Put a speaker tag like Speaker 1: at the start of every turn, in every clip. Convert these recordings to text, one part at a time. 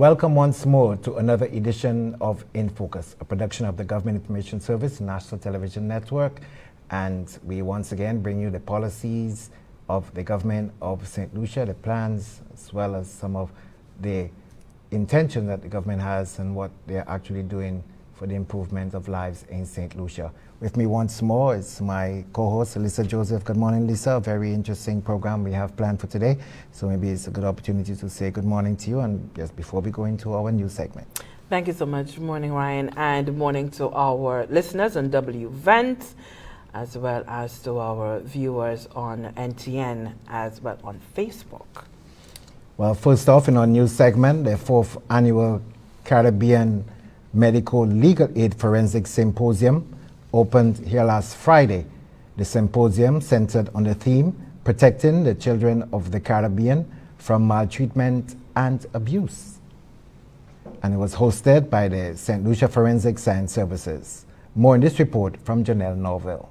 Speaker 1: Welcome once more to another edition of In Focus, a production of the Government Information Service National Television Network. And we once again bring you the policies of the government of St. Lucia, the plans, as well as some of the intention that the government has and what they're actually doing for the improvement of lives in St. Lucia. With me once more is my co-host, Lisa Joseph. Good morning, Lisa. A very interesting program we have planned for today. So maybe it's a good opportunity to say good morning to you, and just before we go into our news segment.
Speaker 2: Thank you so much. Good morning, Ryan, and morning to our listeners on WVent, as well as to our viewers on NTN, as well on Facebook.
Speaker 1: Well, first off, in our news segment, the 4th Annual Caribbean Medical Legal Aid Forensic Symposium opened here last Friday. The symposium centered on the theme, Protecting the Children of the Caribbean from Maltreatment and Abuse. And it was hosted by the St. Lucia Forensic Science Services. More in this report from Janelle Norville.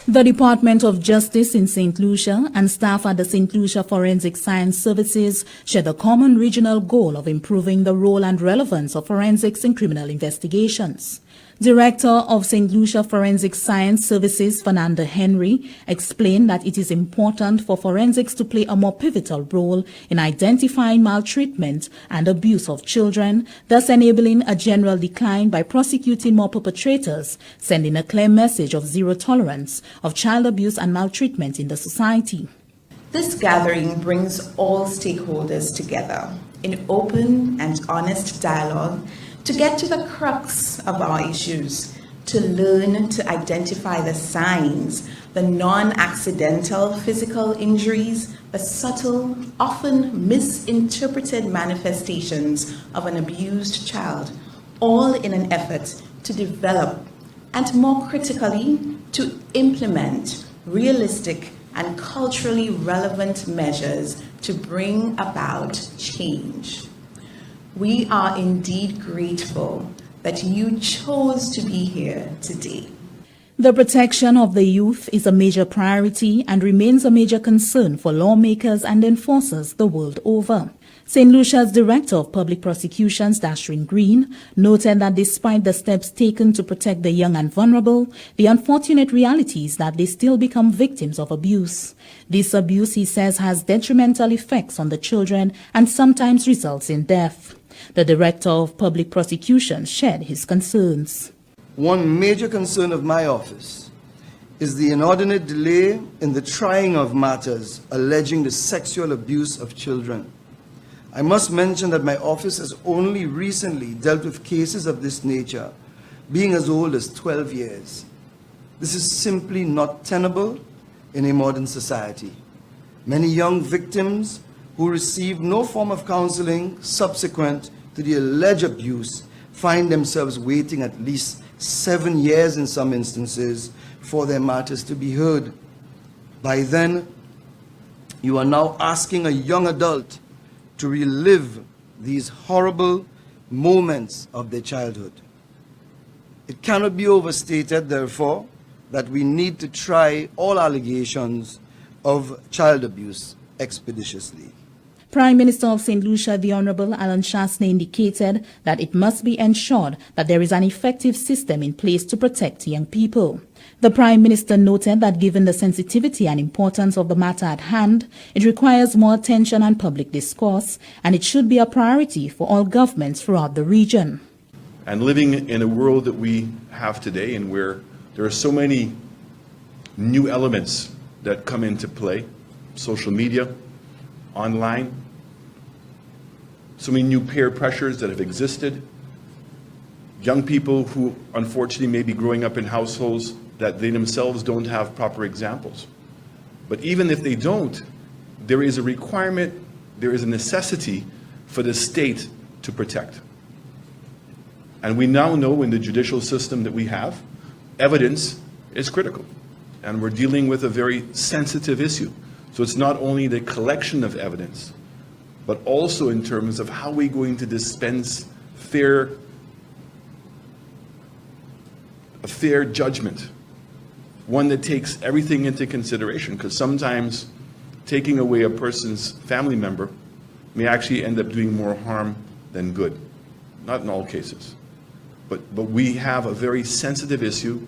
Speaker 3: The Department of Justice in St. Lucia and staff at the St. Lucia Forensic Science Services share the common regional goal of improving the role and relevance of forensics in criminal investigations. Director of St. Lucia Forensic Science Services, Fernanda Henry, explained that it is important for forensics to play a more pivotal role in identifying maltreatment and abuse of children, thus enabling a general decline by prosecuting more perpetrators, sending a clear message of zero tolerance of child abuse and maltreatment in the society.
Speaker 4: This gathering brings all stakeholders together in open and honest dialogue to get to the crux of our issues, to learn to identify the signs, the non-accidental physical injuries, the subtle, often misinterpreted manifestations of an abused child, all in an effort to develop and, more critically, to implement realistic and culturally relevant measures to bring about change. We are indeed grateful that you chose to be here today.
Speaker 3: The protection of the youth is a major priority and remains a major concern for lawmakers and enforcers the world over. St. Lucia's Director of Public Prosecutions, Dashrin Green, noted that despite the steps taken to protect the young and vulnerable, the unfortunate reality is that they still become victims of abuse. This abuse, he says, has detrimental effects on the children and sometimes results in death. The Director of Public Prosecutions shared his concerns.
Speaker 5: One major concern of my office is the inordinate delay in the trying of matters alleging the sexual abuse of children. I must mention that my office has only recently dealt with cases of this nature, being as old as 12 years. This is simply not tenable in a modern society. Many young victims who receive no form of counseling subsequent to the alleged abuse find themselves waiting at least 7 years in some instances for their matters to be heard. By then, you are now asking a young adult to relive these horrible moments of their childhood. It cannot be overstated, therefore, that we need to try all allegations of child abuse expeditiously.
Speaker 3: Prime Minister of St. Lucia, the Honorable Alan Shasney, indicated that it must be ensured that there is an effective system in place to protect young people. The Prime Minister noted that given the sensitivity and importance of the matter at hand, it requires more attention and public discourse, and it should be a priority for all governments throughout the region.
Speaker 6: And living in a world that we have today, and where there are so many new elements that come into play, social media, online, so many new peer pressures that have existed, young people who unfortunately may be growing up in households that they themselves don't have proper examples. But even if they don't, there is a requirement, there is a necessity for the state to protect. And we now know in the judicial system that we have, evidence is critical. And we're dealing with a very sensitive issue. So it's not only the collection of evidence, but also in terms of how we're going to dispense a fair judgment, one that takes everything into consideration, because sometimes taking away a person's family member may actually end up doing more harm than good. Not in all cases. But we have a very sensitive issue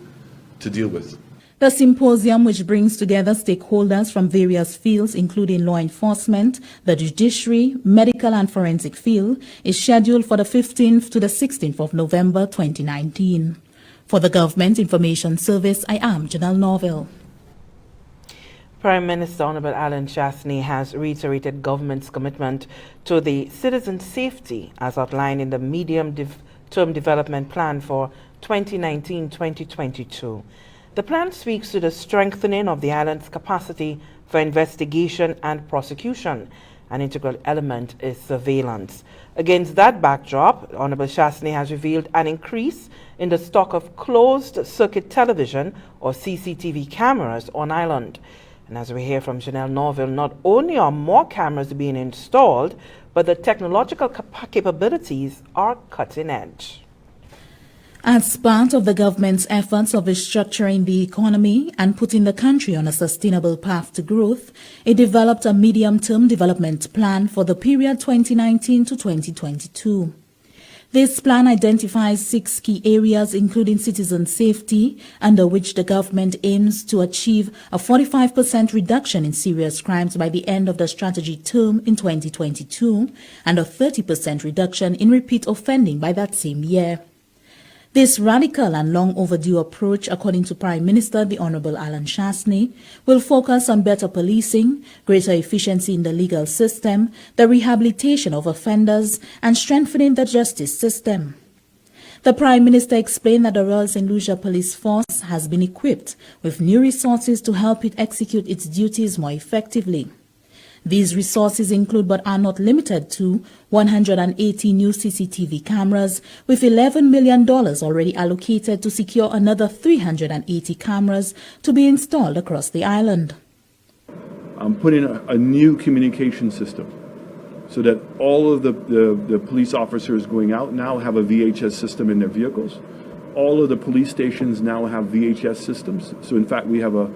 Speaker 6: to deal with.
Speaker 3: The symposium, which brings together stakeholders from various fields, including law enforcement, the judiciary, medical and forensic field, is scheduled for the 15th to the 16th of November 2019. For the Government Information Service, I am Janelle Norville.
Speaker 2: Prime Minister Honorable Alan Chastney has reiterated government's commitment to the citizen safety as outlined in the medium-term development plan for 2019-2022. The plan speaks to the strengthening of the island's capacity for investigation and prosecution. An integral element is surveillance. Against that backdrop, Honorable Chastney has revealed an increase in the stock of closed-circuit television or CCTV cameras on island. And as we hear from Janelle Norville, not only are more cameras being installed, but the technological capabilities are cutting edge.
Speaker 3: As part of the government's efforts of restructuring the economy and putting the country on a sustainable path to growth, it developed a medium-term development plan for the period 2019 to 2022. This plan identifies 6 key areas, including citizen safety, under which the government aims to achieve a 45% reduction in serious crimes by the end of the strategy term in 2022 and a 30% reduction in repeat offending by that same year. This radical and long overdue approach, according to Prime Minister the Honorable Alan Chastney, will focus on better policing, greater efficiency in the legal system, the rehabilitation of offenders, and strengthening the justice system. The Prime Minister explained that the Royal Saint Lucia Police Force has been equipped with new resources to help it execute its duties more effectively. These resources include but are not limited to 180 new CCTV cameras, with $11 million already allocated to secure another 380 cameras to be installed across the island.
Speaker 6: I'm putting a new communication system so that all of the police officers going out now have a VHS system in their vehicles. All of the police stations now have VHS systems. So in fact, we have a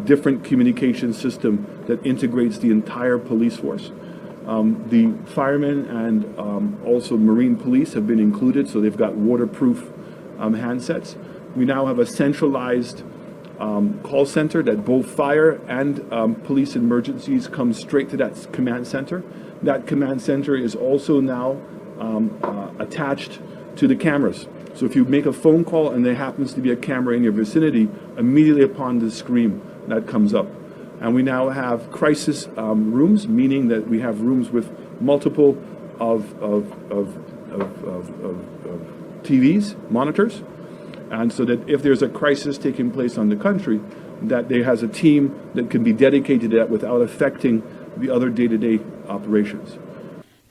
Speaker 6: different communication system that integrates the entire police force. The firemen and also Marine police have been included, so they've got waterproof handsets. We now have a centralized call center that both fire and police emergencies come straight to that command center. That command center is also now attached to the cameras. So if you make a phone call and there happens to be a camera in your vicinity, immediately upon the screen, that comes up. And we now have crisis rooms, meaning that we have rooms with multiple of TVs, monitors, and so that if there's a crisis taking place on the country, that there has a team that can be dedicated to that without affecting the other day-to-day operations.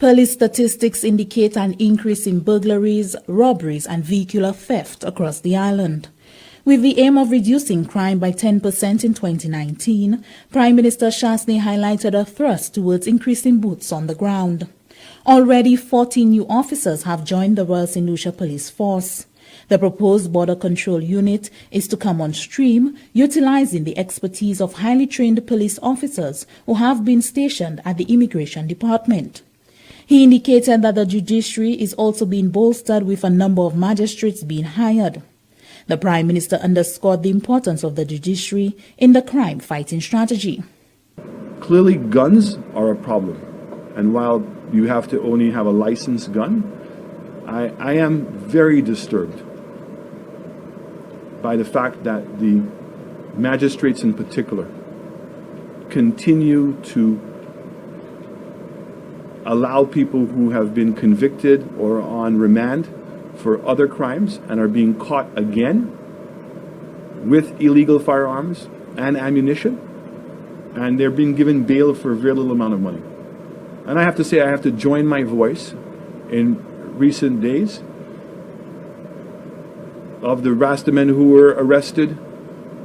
Speaker 3: Police statistics indicate an increase in burglaries, robberies, and vehicular theft across the island. With the aim of reducing crime by 10% in 2019, Prime Minister Chastney highlighted a thrust towards increasing boots on the ground. Already 14 new officers have joined the Royal Saint Lucia Police Force. The proposed border control unit is to come on stream, utilizing the expertise of highly trained police officers who have been stationed at the Immigration Department. He indicated that the judiciary is also being bolstered, with a number of magistrates being hired. The Prime Minister underscored the importance of the judiciary in the crime-fighting strategy.
Speaker 6: Clearly, guns are a problem. And while you have to only have a licensed gun, I am very disturbed by the fact that the magistrates in particular continue to allow people who have been convicted or on remand for other crimes and are being caught again with illegal firearms and ammunition, and they're being given bail for a very little amount of money. And I have to say, I have to join my voice in recent days of the Rastamen who were arrested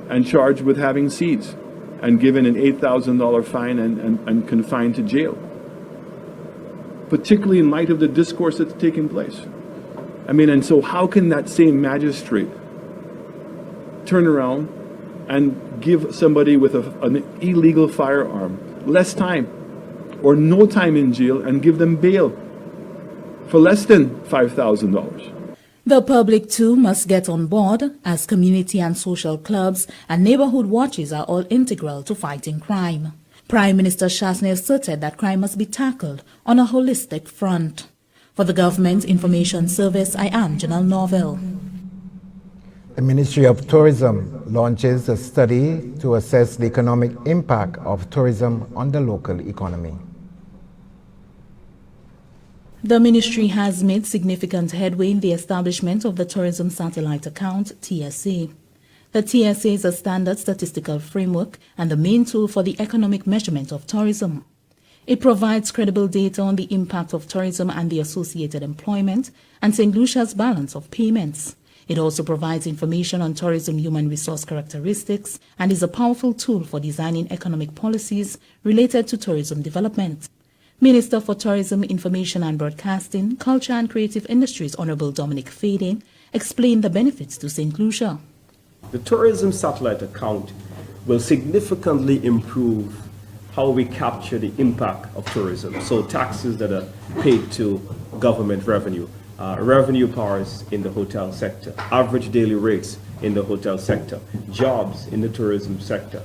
Speaker 6: and charged with having seeds and given an $8,000 fine and confined to jail, particularly in light of the discourse that's taking place. I mean, and so how can that same magistrate turn around and give somebody with an illegal firearm less time or no time in jail and give them bail
Speaker 7: for less than $5,000.
Speaker 3: The public too must get on board, as community and social clubs and neighborhood watches are all integral to fighting crime. Prime Minister Shasney asserted that crime must be tackled on a holistic front. For the Government Information Service, I am Janelle Norville.
Speaker 1: The Ministry of Tourism launches a study to assess the economic impact of tourism on the local economy.
Speaker 3: The ministry has made significant headway in the establishment of the Tourism Satellite Account, TSA. The TSA is a standard statistical framework and the main tool for the economic measurement of tourism. It provides credible data on the impact of tourism and the associated employment and St. Lucia's balance of payments. It also provides information on tourism human resource characteristics and is a powerful tool for designing economic policies related to tourism development. Minister for Tourism, Information and Broadcasting, Culture and Creative Industries, Honorable Dominic Fading, explained the benefits to St. Lucia.
Speaker 8: The Tourism Satellite Account will significantly improve how we capture the impact of tourism. So taxes that are paid to government revenue, revenue powers in the hotel sector, average daily rates in the hotel sector, jobs in the tourism sector,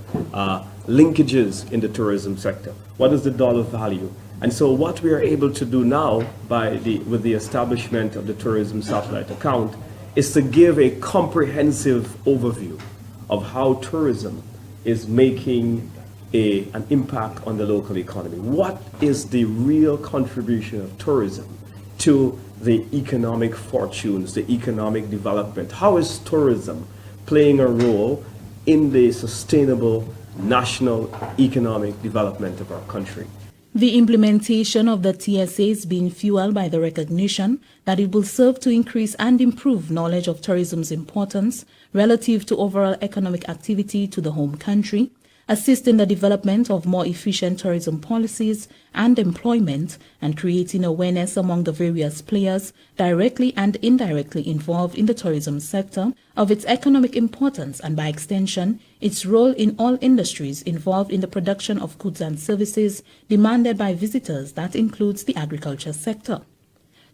Speaker 8: linkages in the tourism sector. What is the dollar value? And so what we are able to do now with the establishment of the Tourism Satellite Account is to give a comprehensive overview of how tourism is making an impact on the local economy. What is the real contribution of tourism to the economic fortunes, the economic development? How is tourism playing a role in the sustainable national economic development of our country?
Speaker 3: The implementation of the TSA is being fueled by the recognition that it will serve to increase and improve knowledge of tourism's importance relative to overall economic activity to the home country, assist in the development of more efficient tourism policies and employment, and creating awareness among the various players directly and indirectly involved in the tourism sector of its economic importance and, by extension, its role in all industries involved in the production of goods and services demanded by visitors. That includes the agriculture sector.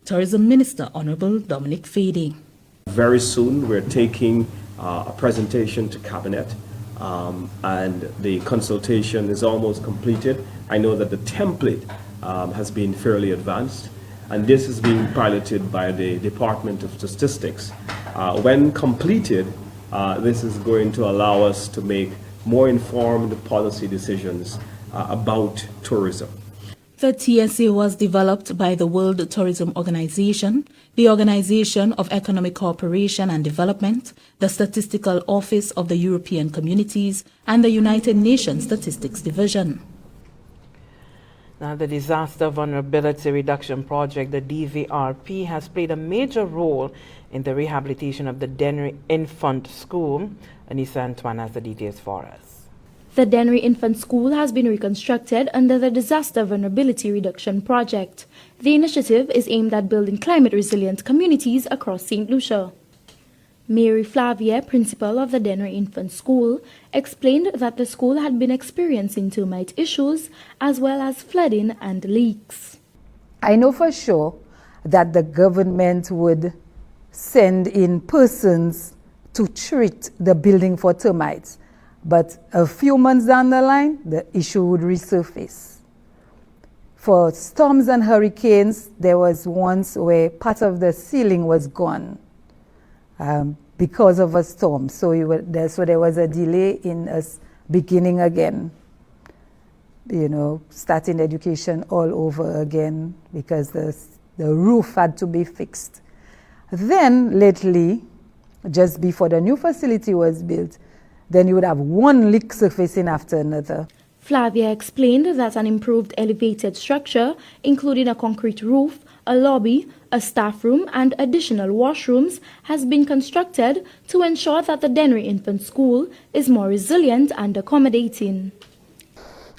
Speaker 3: Tourism Minister Honorable Dominic Fading.
Speaker 8: Very soon we're taking a presentation to Cabinet. And the consultation is almost completed. I know that the template has been fairly advanced, and this is being piloted by the Department of Statistics. When completed, this is going to allow us to make more informed policy decisions about tourism.
Speaker 3: The TSA was developed by the World Tourism Organization, the Organization of Economic Cooperation and Development, the Statistical Office of the European Communities, and the United Nations Statistics Division.
Speaker 2: Now, the Disaster Vulnerability Reduction Project, the DVRP, has played a major role in the rehabilitation of the Dennery Infant School. Anissa Antoine has the details for us.
Speaker 9: The Dennery Infant School has been reconstructed under the Disaster Vulnerability Reduction Project. The initiative is aimed at building climate-resilient communities across St. Lucia. Mary Flavia, principal of the Dennery Infant School, explained that the school had been experiencing termite issues as well as flooding and leaks.
Speaker 10: I know for sure that the government would send in persons to treat the building for termites. But a few months down the line, the issue would resurface. For storms and hurricanes, there was once where part of the ceiling was gone because of a storm. So there was a delay in us beginning again, starting education all over again because the roof had to be fixed. Then lately, just before the new facility was built, then you would have one leak surfacing after another.
Speaker 9: Flavia explained that an improved elevated structure, including a concrete roof, a lobby, a staff room, and additional washrooms, has been constructed to ensure that the Dennery Infant School is more resilient and accommodating.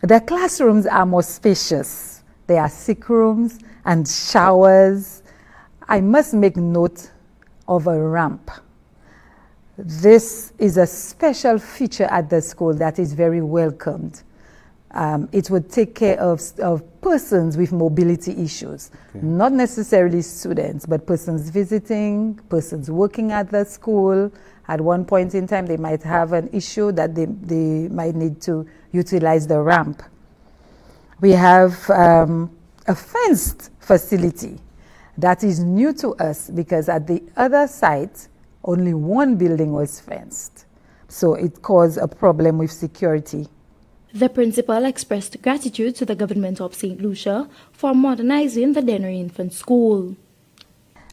Speaker 10: The classrooms are more spacious. There are sick rooms and showers. I must make note of a ramp. This is a special feature at the school that is very welcomed. It would take care of persons with mobility issues, not necessarily students, but persons visiting, persons working at the school. At one point in time, they might have an issue that they might need to utilize the ramp. We have a fenced facility that is new to us because at the other site, only one building was fenced. So it caused a problem with security.
Speaker 9: The principal expressed gratitude to the government of St. Lucia for modernizing the Dennery Infant School.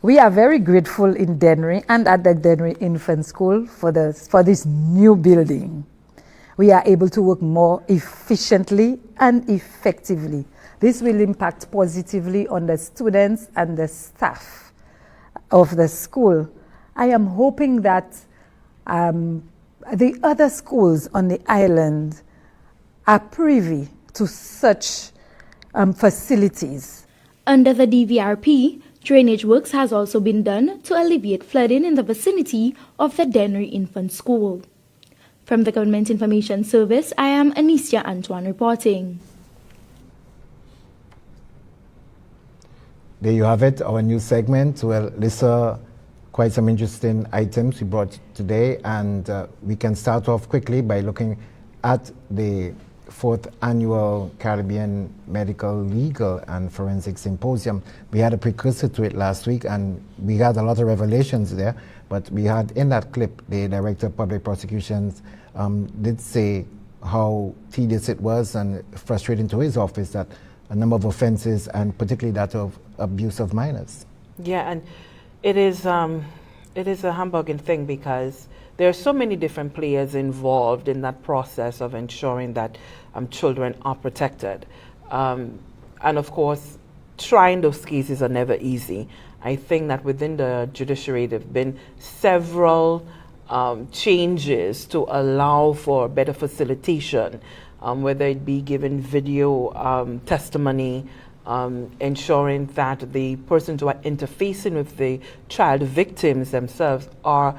Speaker 10: We are very grateful in Dennery and at the Dennery Infant School for this new building. We are able to work more efficiently and effectively. This will impact positively on the students and the staff of the school. I am hoping that the other schools on the island are privy to such facilities.
Speaker 9: Under the DVRP, drainage works has also been done to alleviate flooding in the vicinity of the Dennery Infant School. From the Government Information Service, I am Anicia Antoine reporting.
Speaker 1: There you have it, our new segment. Well, Lisa, quite some interesting items we brought today, and we can start off quickly by looking at the 4th Annual Caribbean Medical, Legal and Forensic Symposium. We had a precursor to it last week, and we had a lot of revelations there, but we had in that clip, the Director of Public Prosecutions did say how tedious it was and frustrating to his office that a number of offenses, and particularly that of abuse of minors.
Speaker 2: Yeah, and it is a humbugging thing because there are so many different players involved in that process of ensuring that children are protected. And of course, trying those cases are never easy. I think that within the judiciary, there have been several changes to allow for better facilitation, whether it be given video testimony, ensuring that the persons who are interfacing with the child victims themselves are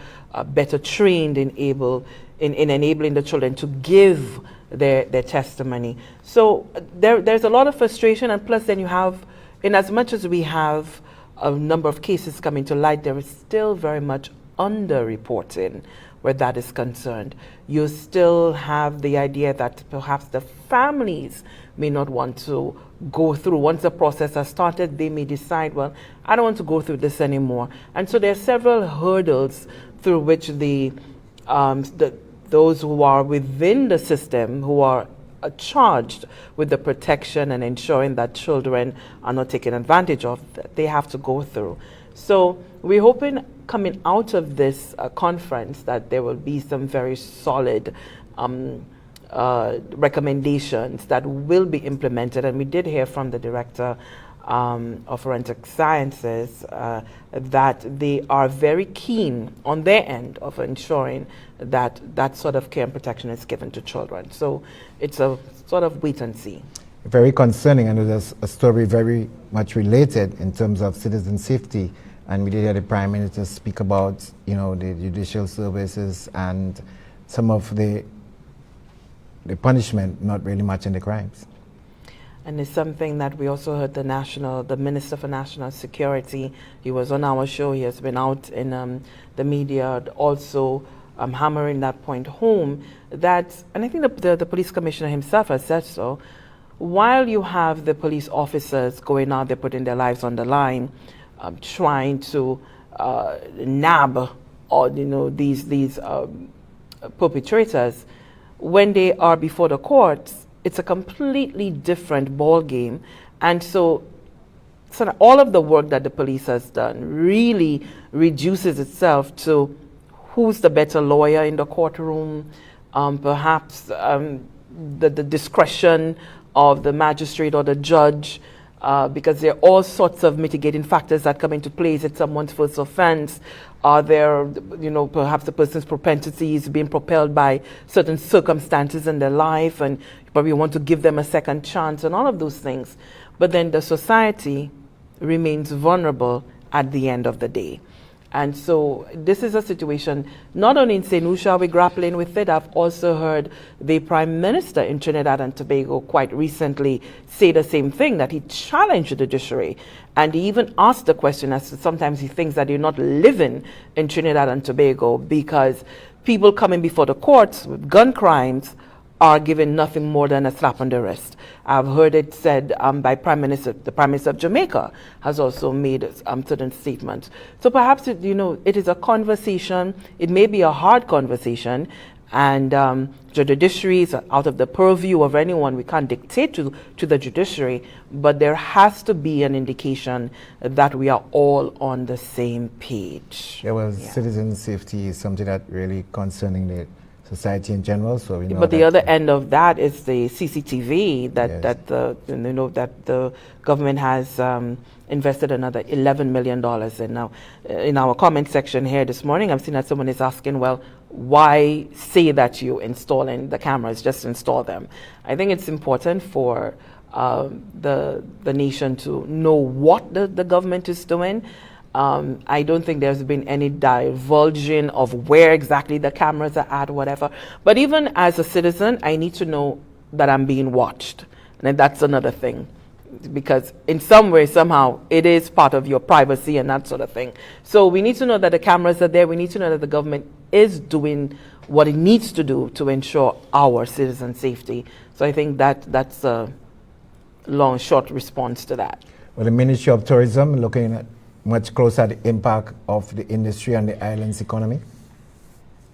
Speaker 2: better trained in enabling the children to give their testimony. So there's a lot of frustration, and plus then you have, in as much as we have a number of cases coming to light, there is still very much underreporting where that is concerned. You still have the idea that perhaps the families may not want to go through. Once the process has started, they may decide, well, I don't want to go through this anymore. And so there are several hurdles through which those who are within the system, who are charged with the protection and ensuring that children are not taken advantage of, they have to go through. So we're hoping coming out of this conference that there will be some very solid recommendations that will be implemented. And we did hear from the Director of Forensic Sciences that they are very keen on their end of ensuring that that sort of care and protection is given to children. So it's a sort of wait and see.
Speaker 1: Very concerning, and there's a story very much related in terms of citizen safety. And we did hear the Prime Minister speak about, the judicial services and some of the punishment not really matching the crimes.
Speaker 2: And it's something that we also heard the Minister for National Security. He was on our show. He has been out in the media also hammering that point home. That, and I think the police commissioner himself has said so. While you have the police officers going out there putting their lives on the line, trying to nab or these perpetrators, when they are before the courts, it's a completely different ball game. And so all of the work that the police has done really reduces itself to who's the better lawyer in the courtroom, perhaps the discretion of the magistrate or the judge, because there are all sorts of mitigating factors that come into play. Is it someone's first offense? Are there, perhaps the person's propensities being propelled by certain circumstances in their life, and you probably want to give them a second chance and all of those things. But then the society remains vulnerable at the end of the day. And so this is a situation, not only in Saint Lucia are we grappling with it, I've also heard the Prime Minister in Trinidad and Tobago quite recently say the same thing, that he challenged the judiciary. And he even asked the question as to sometimes he thinks that you're not living in Trinidad and Tobago because people coming before the courts with gun crimes are given nothing more than a slap on the wrist. I've heard it said by Prime Minister, the Prime Minister of Jamaica has also made certain statements. So perhaps, it is a conversation. It may be a hard conversation, and the judiciary is out of the purview of anyone. We can't dictate to the judiciary, but there has to be an indication that we are all on the same page.
Speaker 1: There was citizen safety is something that really concerning the society in general. So we know
Speaker 2: but the other end of that is the CCTV that the government has invested another $11 million in. Now, in our comment section here this morning, I've seen that someone is asking, well, why say that you're installing the cameras? Just install them. I think it's important for the nation to know what the government is doing. I don't think there's been any divulging of where exactly the cameras are at, whatever. But even as a citizen, I need to know that I'm being watched. And that's another thing. Because in some way, somehow, it is part of your privacy and that sort of thing. So we need to know that the cameras are there. We need to know that the government is doing what it needs to do to ensure our citizen safety. So I think that's a long, short response to that.
Speaker 1: Well, the Ministry of Tourism looking at much closer at the impact of the industry on the island's economy?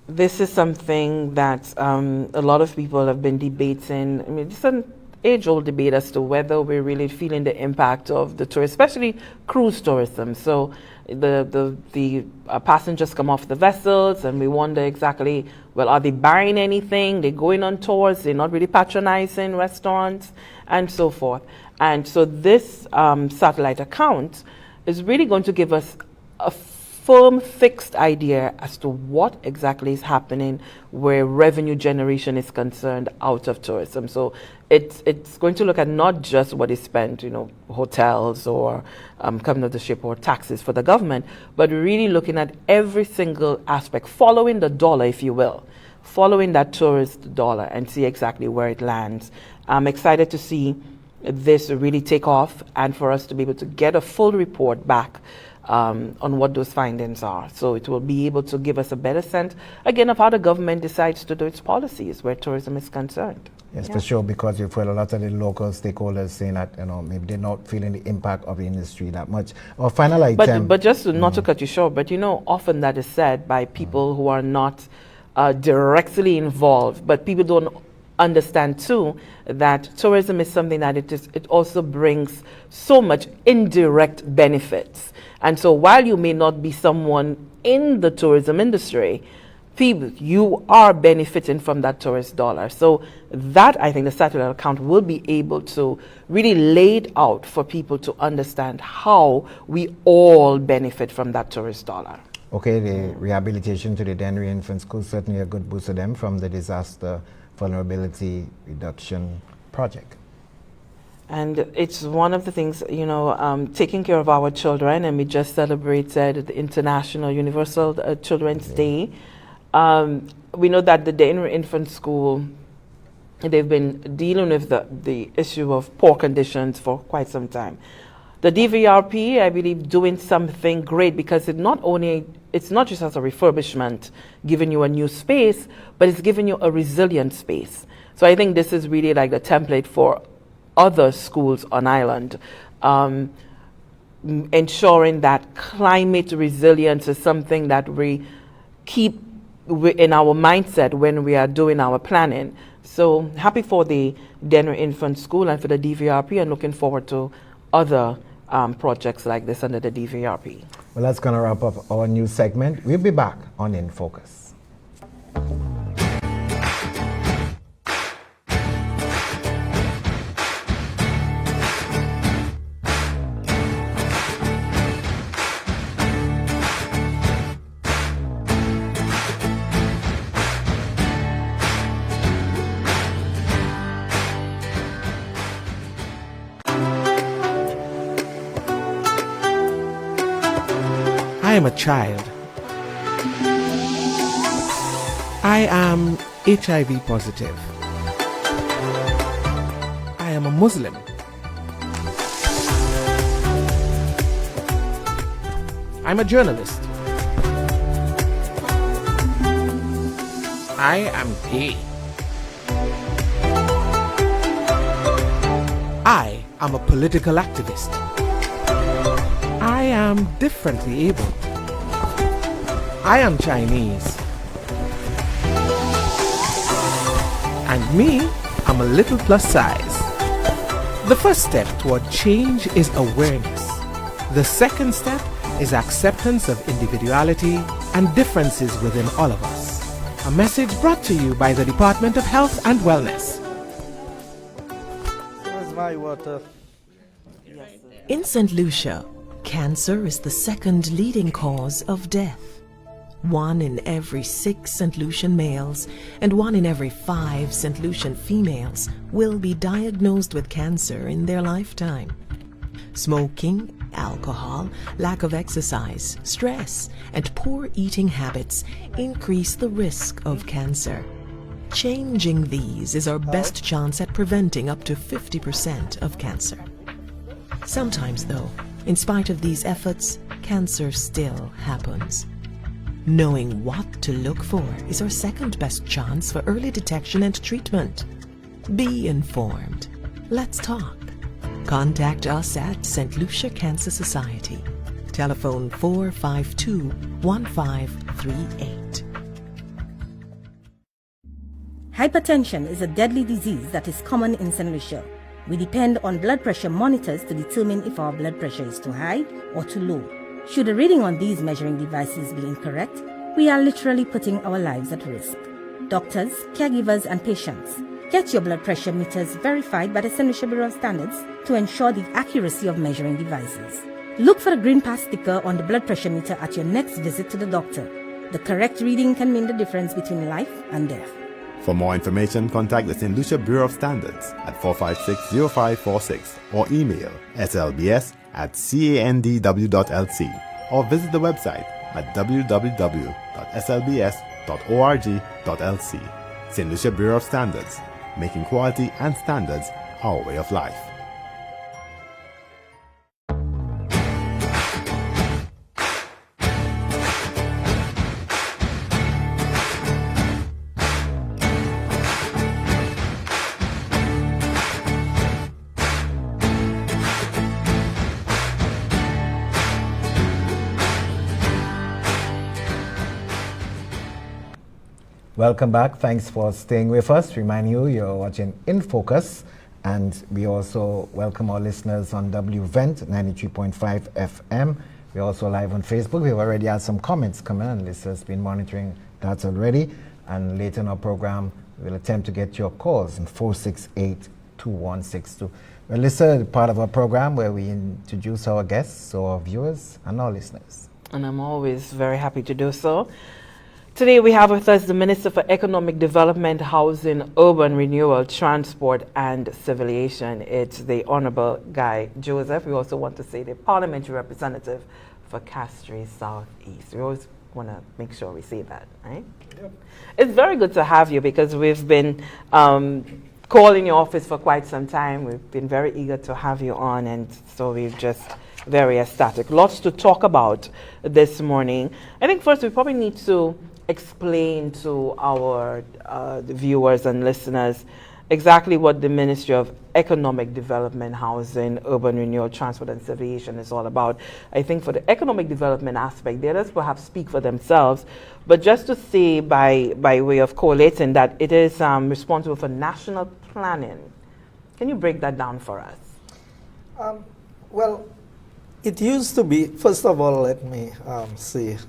Speaker 2: This is something that a lot of people have been debating. I mean, it's an age-old debate as to whether we're really feeling the impact of the tourist, especially cruise tourism. So the passengers come off the vessels and we wonder exactly, well, are they buying anything? They're going on tours, they're not really patronizing restaurants and so forth. And so this satellite account is really going to give us a firm, fixed idea as to what exactly is happening where revenue generation is concerned out of tourism. So it's going to look at not just what is spent, hotels or coming of the ship or taxes for the government, but really looking at every single aspect, following the dollar, if you will, following that tourist dollar and see exactly where it lands. I'm excited to see this really take off and for us to be able to get a full report back on what those findings are. So it will be able to give us a better sense, again, of how the government decides to do its policies where tourism is concerned.
Speaker 1: Yes, for sure, because you've heard a lot of the local stakeholders saying that, maybe they're not feeling the impact of the industry that much. Our final item.
Speaker 2: But just not to cut you short, but often that is said by people who are not directly involved, but people don't understand too that tourism is something that it also brings so much indirect benefits. And so while you may not be someone in the tourism industry, you are benefiting from that tourist dollar. So that, I think, the satellite account will be able to really lay it out for people to understand how we all benefit from that tourist dollar.
Speaker 1: Okay, the rehabilitation to the Dennery Infant School, certainly a good boost to them from the disaster vulnerability reduction project.
Speaker 2: And it's one of the things, taking care of our children, and we just celebrated the International Universal Children's Day. We know that the Dennery Infant School, they've been dealing with the issue of poor conditions for quite some time. The DVRP, I believe, doing something great because it's not just as a refurbishment, giving you a new space, but it's giving you a resilient space. So I think this is really like the template for other schools on island, ensuring that climate resilience is something that we keep in our mindset when we are doing our planning. So happy for the Dennery Infant School and for the DVRP, and looking forward to other projects like this under the DVRP.
Speaker 1: Well, that's going to wrap up our new segment. We'll be back on In Focus.
Speaker 11: am a child. I am HIV positive. I am a Muslim. I'm a journalist. I am gay. I am a political activist. I am differently able. I am Chinese. And me, I'm a little plus size. The first step toward change is awareness. The second step is acceptance of individuality and differences within all of us. A message brought to you by the Department of Health and Wellness.
Speaker 12: Where's my water?
Speaker 13: In St. Lucia, cancer is the second leading cause of death. 1 in every 6 St. Lucian males and 1 in every 5 St. Lucian females will be diagnosed with cancer in their lifetime. Smoking, alcohol, lack of exercise, stress, and poor eating habits increase the risk of cancer. Changing these is our best chance at preventing up to 50% of cancer. Sometimes, though, in spite of these efforts, cancer still happens. Knowing what to look for is our second best chance for early detection and treatment. Be informed. Let's talk. Contact us at St. Lucia Cancer Society. Telephone 452-1538.
Speaker 14: Hypertension is a deadly disease that is common in St. Lucia. We depend on blood pressure monitors to determine if our blood pressure is too high or too low. Should a reading on these measuring devices be incorrect, we are literally putting our lives at risk. Doctors, caregivers, and patients, get your blood pressure meters verified by the Saint Lucia Bureau of Standards to ensure the accuracy of measuring devices. Look for the green pass sticker on the blood pressure meter at your next visit to the doctor. The correct reading can mean the difference between life and death.
Speaker 15: For more information, contact the St. Lucia Bureau of Standards at 456-0546 or email slbs@candw.lc or visit the website at www.slbs.org.lc. St. Lucia Bureau of Standards, making quality and standards our way of life.
Speaker 1: Welcome back. Thanks for staying with us. Remind you, you're watching In Focus, and we also welcome our listeners on WVent 93.5 FM. We're also live on Facebook. We've already had some comments come in, and listeners been monitoring that already. And later in our program, we'll attempt to get your calls on 468-2162. Well, listen, part of our program where we introduce our guests, so our viewers and our listeners.
Speaker 2: And I'm always very happy to do so. Today we have with us the Minister for Economic Development, Housing, Urban Renewal, Transport and Aviation. It's the Honorable Guy Joseph. We also want to say the Parliamentary Representative for Castries South East. We always want to make sure we say that, right? Yep. It's very good to have you because we've been calling your office for quite some time. We've been very eager to have you on, and so we've just very ecstatic. Lots to talk about this morning. I think first we probably need to explain to our the viewers and listeners exactly what the Ministry of Economic Development, Housing, Urban Renewal, Transport and Aviation is all about. I think for the economic development aspect, the others perhaps speak for themselves, but just to say by way of collating that it is responsible for national planning. Can you break that down for us?
Speaker 12: Well, it used to be, first of all, let me say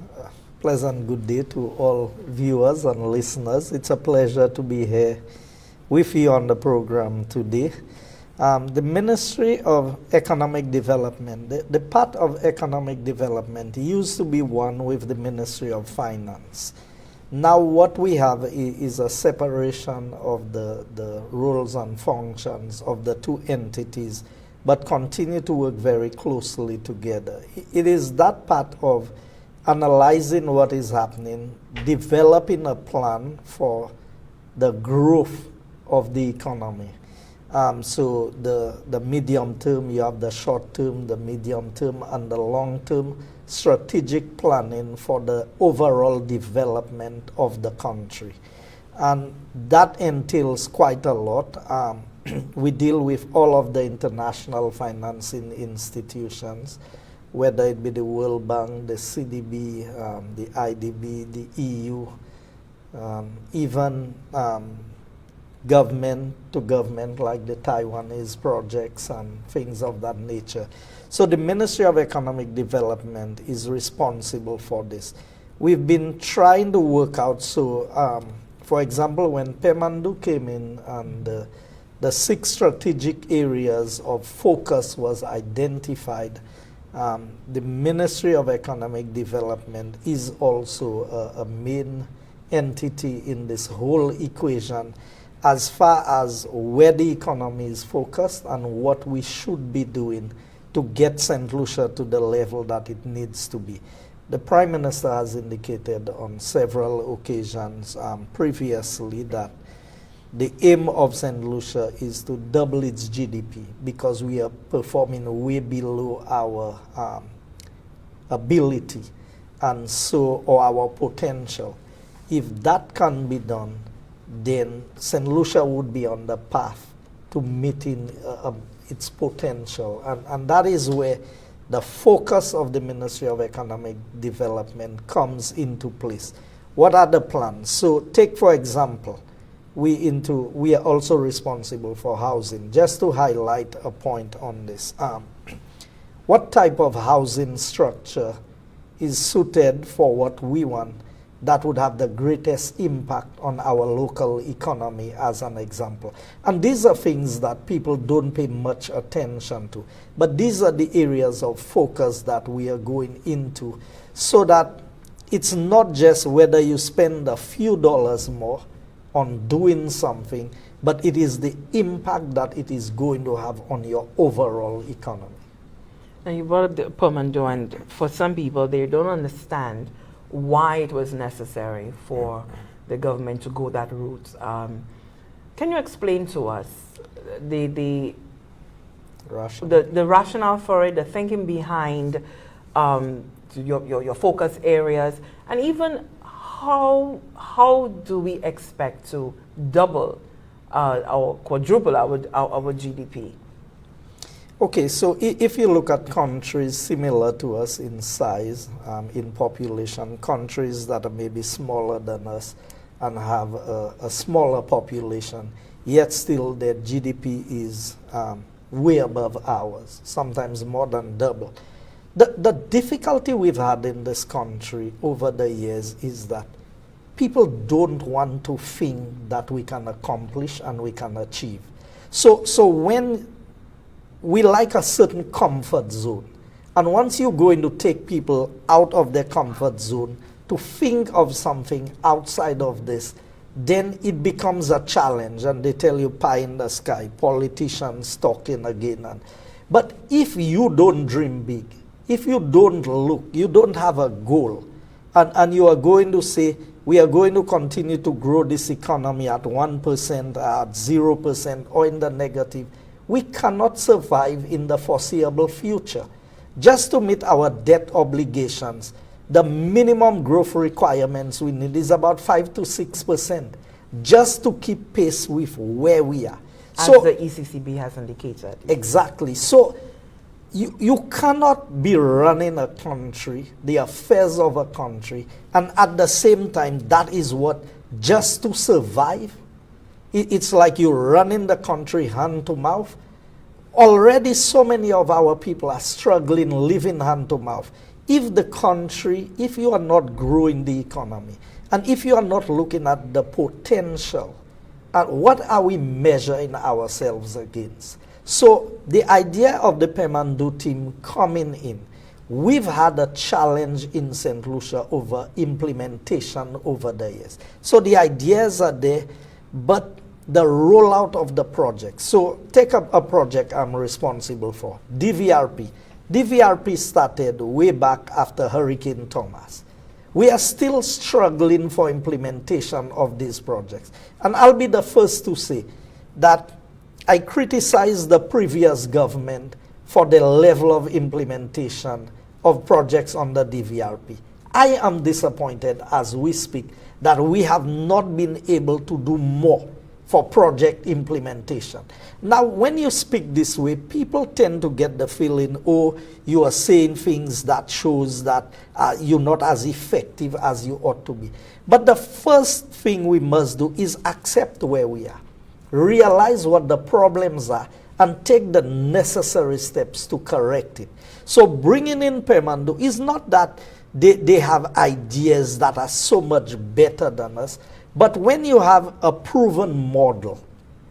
Speaker 12: pleasant good day to all viewers and listeners. It's a pleasure to be here with you on the program today. The Ministry of Economic Development, the part of economic development used to be one with the Ministry of Finance. Now what we have is a separation of the roles and functions of the two entities, but continue to work very closely together. It is that part of analyzing what is happening, developing a plan for the growth of the economy. So the medium term, you have the short term, the medium term, and the long term strategic planning for the overall development of the country. And that entails quite a lot. We deal with all of the international financing institutions, whether it be the World Bank, the CDB, the IDB, the EU, even government to government, like the Taiwanese projects and things of that nature. So the Ministry of Economic Development is responsible for this. We've been trying to work out, so for example, when Pemandu came in and the 6 strategic areas of focus was identified, the Ministry of Economic Development is also a main entity in this whole equation, as far as where the economy is focused and what we should be doing to get St. Lucia to the level that it needs to be. The Prime Minister has indicated on several occasions previously that the aim of St. Lucia is to double its GDP because we are performing way below our ability and so, or our potential. If that can be done, then St. Lucia would be on the path to meeting its potential. And that is where the focus of the Ministry of Economic Development comes into place. What are the plans? So take, for example, we are also responsible for housing. Just to highlight a point on this, what type of housing structure is suited for what we want that would have the greatest impact on our local economy, as an example? And these are things that people don't pay much attention to. But these are the areas of focus that we are going into, so that it's not just whether you spend a few dollars more on doing something, but it is the impact that it is going to have on your overall economy.
Speaker 2: And you brought up the Pemandu, and for some people, they don't understand why it was necessary for the government to go that route. Can you explain to us the rationale for it, the thinking behind your focus areas, and even how do we expect to double or quadruple our GDP?
Speaker 12: Okay, so if you look at countries similar to us in size, in population, countries that are maybe smaller than us and have a smaller population, yet still their GDP is way above ours, sometimes more than double. The difficulty we've had in this country over the years is that people don't want to think that we can accomplish and we can achieve. So when we like a certain comfort zone, and once you're going to take people out of their comfort zone to think of something outside of this, then it becomes a challenge, and they tell you pie in the sky, politicians talking again. But if you don't dream big, if you don't look, you don't have a goal, and you are going to say, we are going to continue to grow this economy at 1%, at 0%, or in the negative, we cannot survive in the foreseeable future. Just to meet our debt obligations, the minimum growth requirements we need is about 5 to 6%, just to keep pace with where we are.
Speaker 2: As the ECCB has indicated.
Speaker 12: Exactly. So you cannot be running a country, the affairs of a country, and at the same time, that is what, just to survive. It's like you're running the country hand to mouth. Already so many of our people are struggling, living hand to mouth. If the country, if you are not growing the economy, and if you are not looking at the potential, what are we measuring ourselves against? So the idea of the Pemandu team coming in, we've had a challenge in St. Lucia over implementation over the years. So the ideas are there, but the rollout of the project. So take up a project I'm responsible for, DVRP, DVRP started way back after Hurricane Thomas. We are still struggling for implementation of these projects. And I'll be the first to say that I criticize the previous government for the level of implementation of projects under DVRP. I am disappointed as we speak that we have not been able to do more for project implementation. Now, when you speak this way, people tend to get the feeling, oh, you are saying things that shows that you're not as effective as you ought to be. But the first thing we must do is accept where we are, realize what the problems are, and take the necessary steps to correct it. So bringing in Pemandu is not that they have ideas that are so much better than us, but when you have a proven model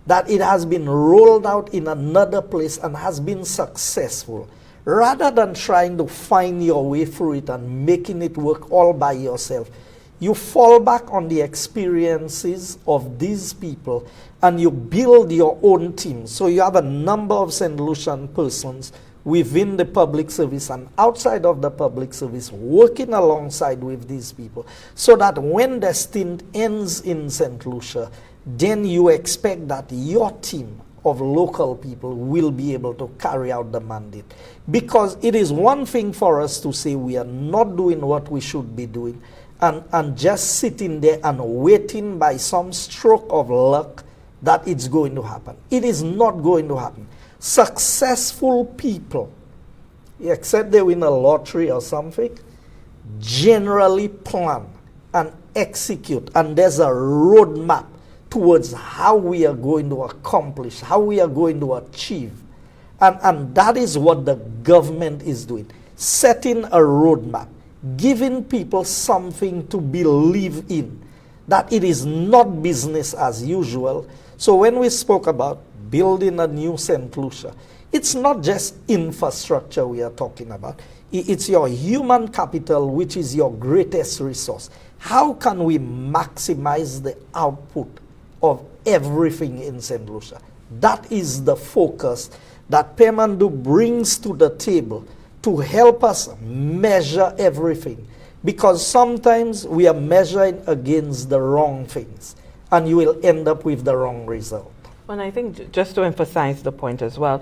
Speaker 12: that it has been rolled out in another place and has been successful, rather than trying to find your way through it and making it work all by yourself, you fall back on the experiences of these people and you build your own team. So you have a number of St. Lucian persons within the public service and outside of the public service working alongside with these people, so that when the stint ends in St. Lucia, then you expect that your team of local people will be able to carry out the mandate. Because it is one thing for us to say we are not doing what we should be doing and just sitting there and waiting by some stroke of luck that it's going to happen. It is not going to happen. Successful people, except they win a lottery or something, generally plan and execute, and there's a roadmap towards how we are going to accomplish, how we are going to achieve. And that is what the government is doing, setting a roadmap, giving people something to believe in, that it is not business as usual. So when we spoke about building a new St. Lucia, it's not just infrastructure we are talking about. It's your human capital, which is your greatest resource. How can we maximize the output of everything in St. Lucia? That is the focus that Pemandu brings to the table to help us measure everything. Because sometimes we are measuring against the wrong things, and you will end up with the wrong result.
Speaker 2: And I think just to emphasize the point as well,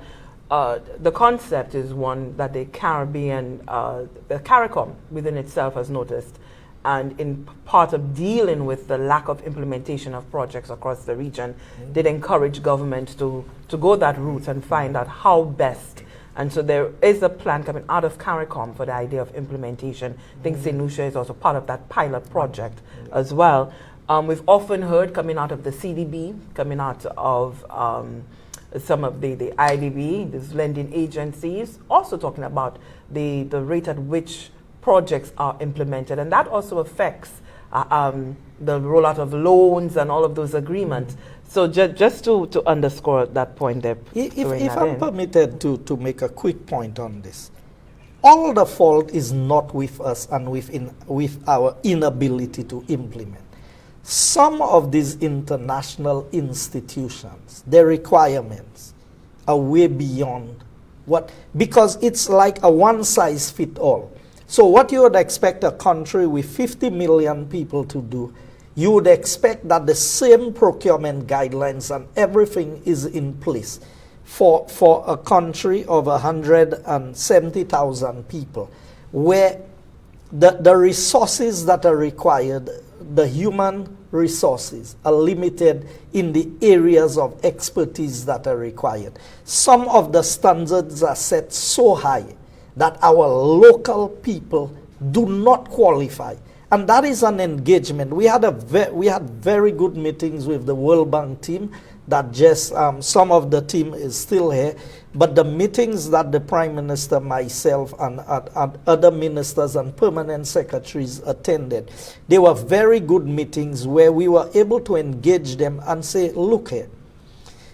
Speaker 2: the concept is one that the Caribbean, the CARICOM within itself has noticed, and in part of dealing with the lack of implementation of projects across the region, did encourage government to go that route and find out how best. And so there is a plan coming out of CARICOM for the idea of implementation. I think St. Lucia is also part of that pilot project as well. We've often heard coming out of the CDB, coming out of some of the IDB, these lending agencies, also talking about the rate at which projects are implemented. And that also affects the rollout of loans and all of those agreements. So just to underscore that point there.
Speaker 12: If I'm permitted to make a quick point on this, all the fault is not with us and with our inability to implement. Some of these international institutions, their requirements are way beyond what, because it's like a one-size-fits-all. So what you would expect a country with 50 million people to do, you would expect that the same procurement guidelines and everything is in place for a country of 170,000 people, where the resources that are required, the human resources, are limited in the areas of expertise that are required. Some of the standards are set so high that our local people do not qualify. And that is an engagement. We had very good meetings with the World Bank team that just, some of the team is still here, but the meetings that the Prime Minister, myself, and other ministers and permanent secretaries attended, they were very good meetings where we were able to engage them and say, look here,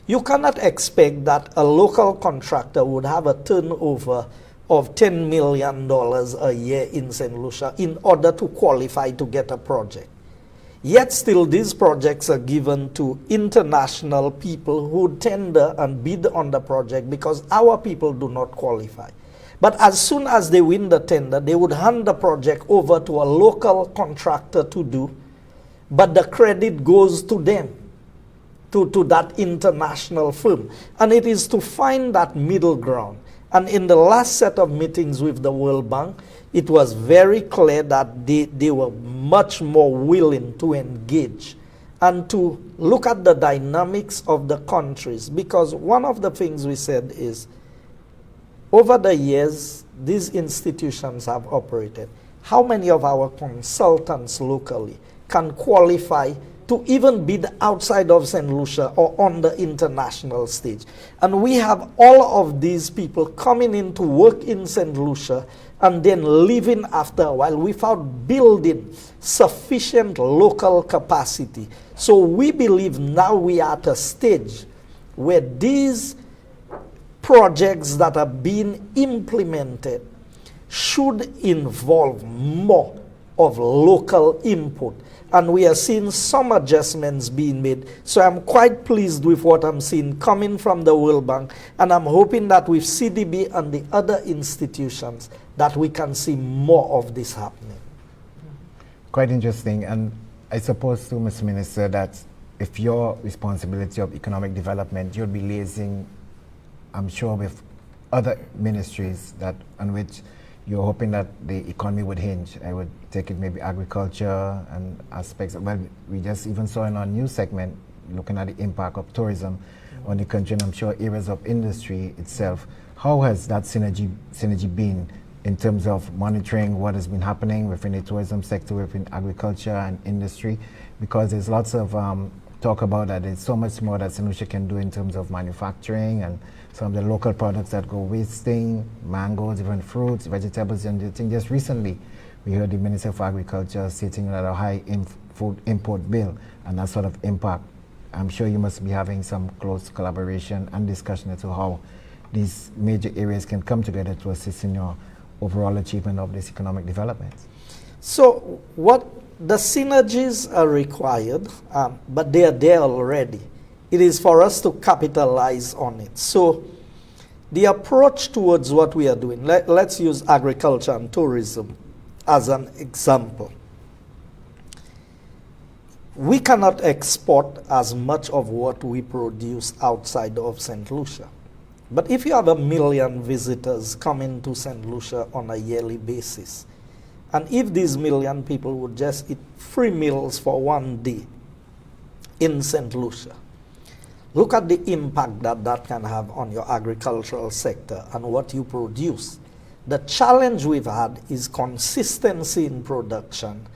Speaker 12: you cannot expect that a local contractor would have a turnover of $10 million a year in St. Lucia in order to qualify to get a project. Yet still these projects are given to international people who tender and bid on the project because our people do not qualify. But as soon as they win the tender, they would hand the project over to a local contractor to do, but the credit goes to them, to that international firm. And it is to find that middle ground. And in the last set of meetings with the World Bank, it was very clear that they were much more willing to engage and to look at the dynamics of the countries. Because one of the things we said is, over the years, these institutions have operated. How many of our consultants locally can qualify to even bid outside of Saint Lucia or on the international stage? And we have all of these people coming in to work in Saint Lucia and then leaving after a while without building sufficient local capacity. So we believe now we are at a stage where these projects that are being implemented should involve more of local input. And we are seeing some adjustments being made. So I'm quite pleased with what I'm seeing coming from the World Bank. And I'm hoping that with CDB and the other institutions, that we can see more of this happening.
Speaker 1: Quite interesting. And I suppose too, Mr. Minister, that if your responsibility of economic development, you'll be liaising, I'm sure, with other ministries that on which you're hoping that the economy would hinge. I would take it maybe agriculture and aspects. Well, we just even saw in our news segment looking at the impact of tourism on the country, and I'm sure areas of industry itself. How has that synergy been in terms of monitoring what has been happening within the tourism sector, within agriculture and industry? Because there's lots of talk about that there's so much more that Saint Lucia can do in terms of manufacturing and some of the local products that go wasting, mangoes, even fruits, vegetables, and the thing. Just recently, we heard the Minister of Agriculture stating that a high food import bill and that sort of impact. I'm sure you must be having some close collaboration and discussion as to how these major areas can come together to assist in your overall achievement of this economic development.
Speaker 12: So what the synergies are required, but they are there already. It is for us to capitalize on it. So the approach towards what we are doing, let's use agriculture and tourism as an example. We cannot export as much of what we produce outside of Saint Lucia. But if you have 1 million visitors coming to Saint Lucia on a yearly basis, and if these 1 million people would just eat 3 meals for one day in Saint Lucia, look at the impact that that can have on your agricultural sector and what you produce. The challenge we've had is consistency in production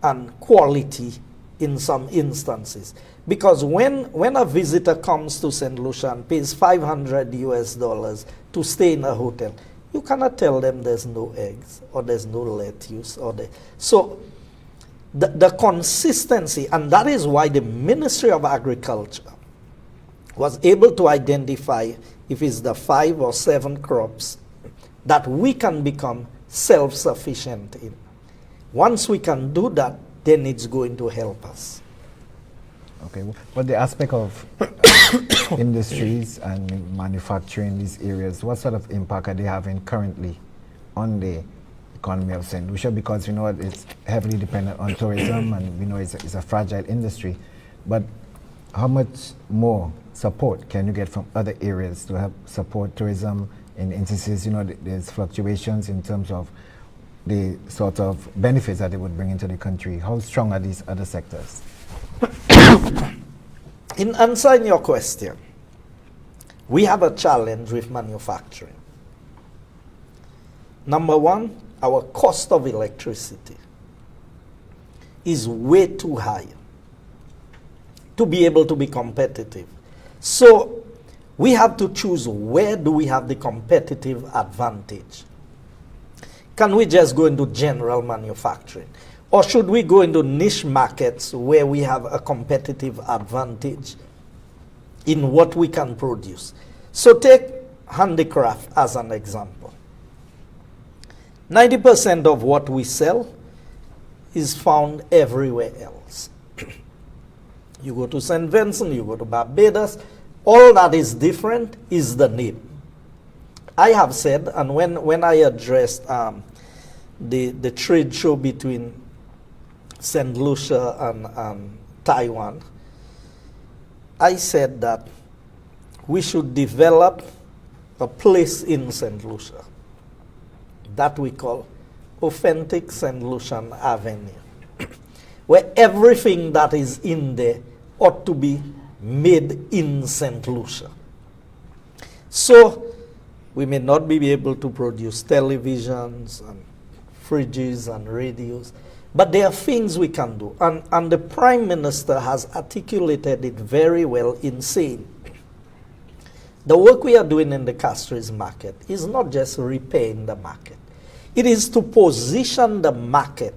Speaker 12: and quality in some instances. Because when a visitor comes to Saint Lucia and pays $500 to stay in a hotel, you cannot tell them there's no eggs or there's no lettuce. So the consistency, and that is why the Ministry of Agriculture was able to identify if it's the 5 or 7 crops that we can become self-sufficient in. Once we can do that, then it's going to help us.
Speaker 1: Okay, but the aspect of industries and manufacturing in these areas, what sort of impact are they having currently on the economy of Saint Lucia? Because we know it's heavily dependent on tourism, and we know it's a fragile industry. But how much more support can you get from other areas to help support tourism in instances, there's fluctuations in terms of the sort of benefits that they would bring into the country? How strong are these other sectors?
Speaker 12: In answering your question, we have a challenge with manufacturing. Number one, our cost of electricity is way too high to be able to be competitive. So we have to choose where do we have the competitive advantage. Can we just go into general manufacturing? Or should we go into niche markets where we have a competitive advantage in what we can produce? So take handicraft as an example. 90% of what we sell is found everywhere else. You go to St. Vincent, you go to Barbados, all that is different is the name. I have said, and when I addressed the trade show between Saint Lucia and Taiwan, I said that we should develop a place in Saint Lucia that we call Authentic Saint Lucian Avenue, where everything that is in there ought to be made in Saint Lucia. So we may not be able to produce televisions and fridges and radios, but there are things we can do. And the Prime Minister has articulated it very well in saying, the work we are doing in the Castries market is not just repaying the market. It is to position the market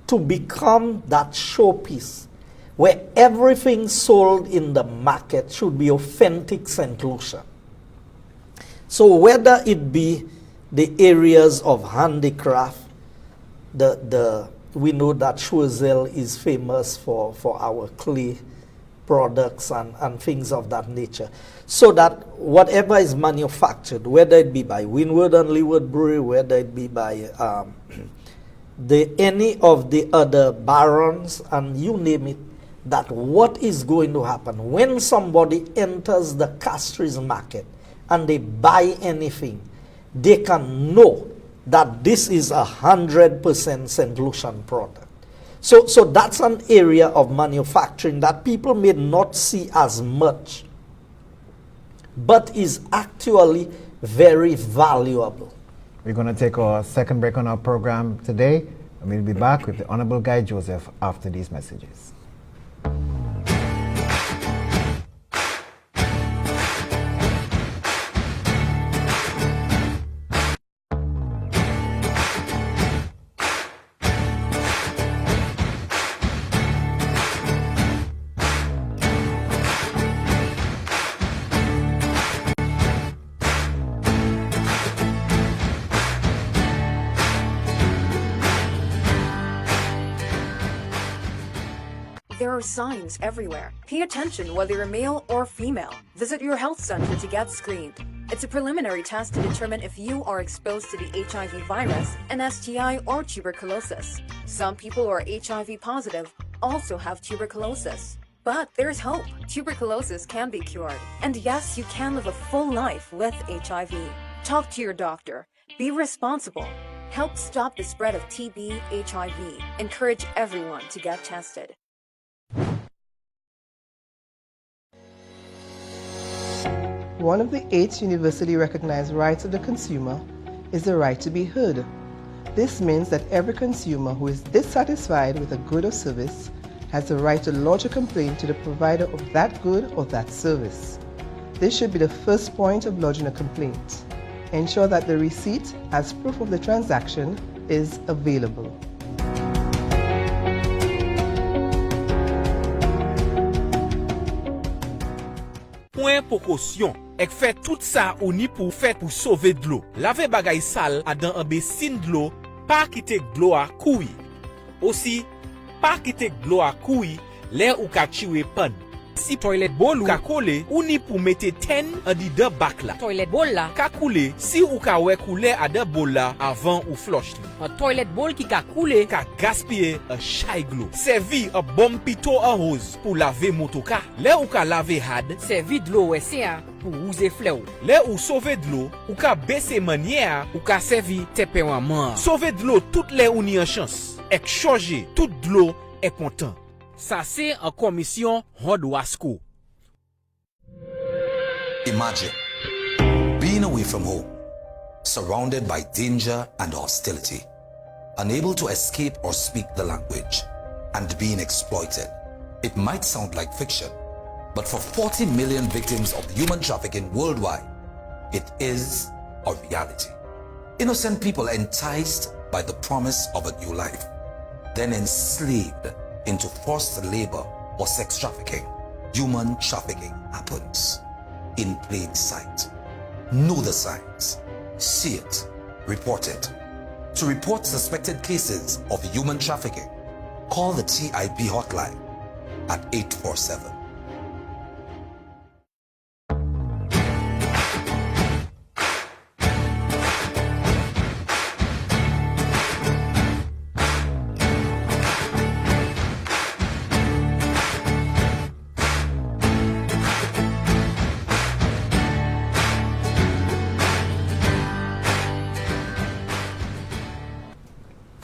Speaker 12: to become that showpiece where everything sold in the market should be authentic Saint Lucia. So whether it be the areas of handicraft, we know that Choiseul is famous for our clay products and things of that nature. So that whatever is manufactured, whether it be by Windward and Leeward Brewery, whether it be by any of the other barons, and you name it, that what is going to happen when somebody enters the Castries market and they buy anything, they can know that this is 100% Saint Lucian product. So that's an area of manufacturing that people may not see as much, but is actually very valuable.
Speaker 1: We're going to take our second break on our program today, and we'll be back with the Hon Guy Joseph after these messages.
Speaker 16: There are signs everywhere. Pay attention whether you're male or female. Visit your health center to get screened. It's a preliminary test to determine if you are exposed to the HIV virus, an STI, or tuberculosis. Some people who are HIV positive also have tuberculosis. But there's hope. Tuberculosis can be cured. And yes, you can live a full life with HIV. Talk to your doctor. Be responsible. Help stop the spread of TB, HIV. Encourage everyone to get tested.
Speaker 17: One of the 8 universally recognized rights of the consumer is the right to be heard. This means that every consumer who is dissatisfied with a good or service has the right to lodge a complaint to the provider of that good or that service. This should be the first point of lodging a complaint. Ensure that the receipt as proof of the transaction is available.
Speaker 18: Point précaution. Ek fait tout ça ou ni pour fait pour sauver de l'eau. Laver bagay sale à dans un bassin de l'eau, pas quitter de l'eau à couille. Aussi, pas quitter de l'eau à couille, l'air ou ka tirer panne. Si toilet bowl ou ka coller, ou ni pour mettre ten en di de bac là.
Speaker 19: Toilet bowl là
Speaker 18: ka couler, si ou ka wè couler à de bowl là avant ou flush li.
Speaker 19: Un toilet bowl qui ka couler
Speaker 18: ka gaspiller un chay glou. Servi un bon pito en rose pour laver motoka. L'air ou ka laver had,
Speaker 19: servi de l'eau SCA pour rouser fleur.
Speaker 18: L'air ou sauver de l'eau, ou ka baisser manière, ou ka servi tempérament. Sauver de l'eau toute l'air ou ni en chance. Ek changer toute de l'eau est content. Ça c'est en commission Rodwasco.
Speaker 20: Imagine being away from home, surrounded by danger and hostility, unable to escape or speak the language, and being exploited. It might sound like fiction, but for 40 million victims of human trafficking worldwide, it is a reality. Innocent people enticed by the promise of a new life, then enslaved into forced labor or sex trafficking. Human trafficking happens in plain sight. Know the signs. See it. Report it. To report suspected cases of human trafficking, call the TIP hotline at 847.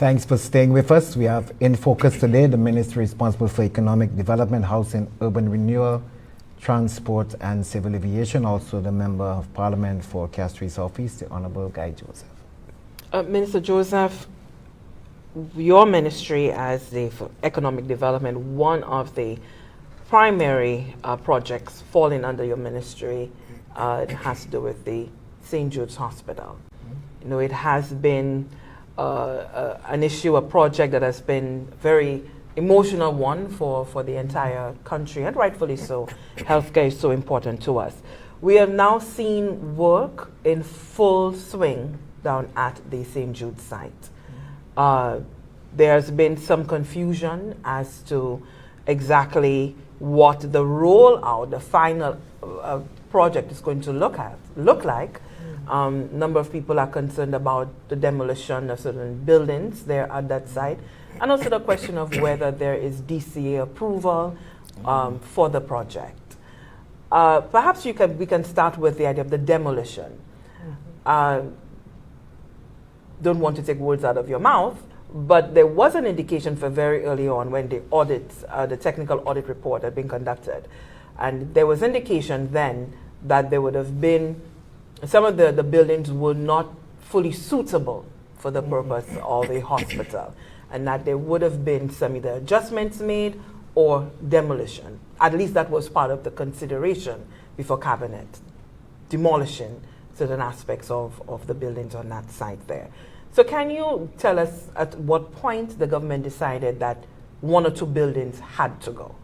Speaker 1: Thanks for staying with us. We have in focus today the Minister responsible for Economic Development, Housing, Urban Renewal, Transport and Civil Aviation, also the Member of Parliament for Castries South East, the Hon Guy Joseph.
Speaker 2: Minister Joseph, your ministry as the for economic development, one of the primary projects falling under your ministry it has to do with the St. Jude's Hospital. You know, it has been an issue, a project that has been very emotional one for the entire country, and rightfully so. Healthcare is so important to us. We have now seen work in full swing down at the St. Jude site. There's been some confusion as to exactly what the rollout, the final project is going to look like. Number of people are concerned about the demolition of certain buildings there at that site, and also the question of whether there is DCA approval for the project. Perhaps we can start with the idea of the demolition. Don't want to take words out of your mouth, but there was an indication for very early on when the audits, the technical audit report had been conducted, and there was indication then that there would have been some of the buildings were not fully suitable for the purpose of a hospital, and that there would have been some either adjustments made or demolition. At least that was part of the consideration before Cabinet, demolishing certain aspects of the buildings on that site there. So can you tell us at what point the government decided that one or two buildings had to go?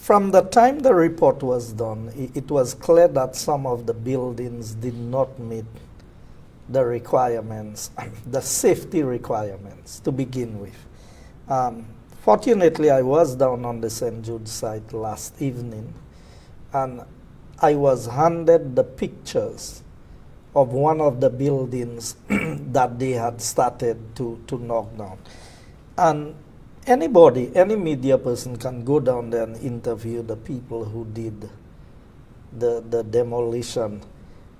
Speaker 12: From the time the report was done, it was clear that some of the buildings did not meet the requirements, the safety requirements to begin with. Fortunately, I was down on the St. Jude site last evening, and I was handed the pictures of one of the buildings that they had started to knock down. And anybody, any media person can go down there and interview the people who did the demolition.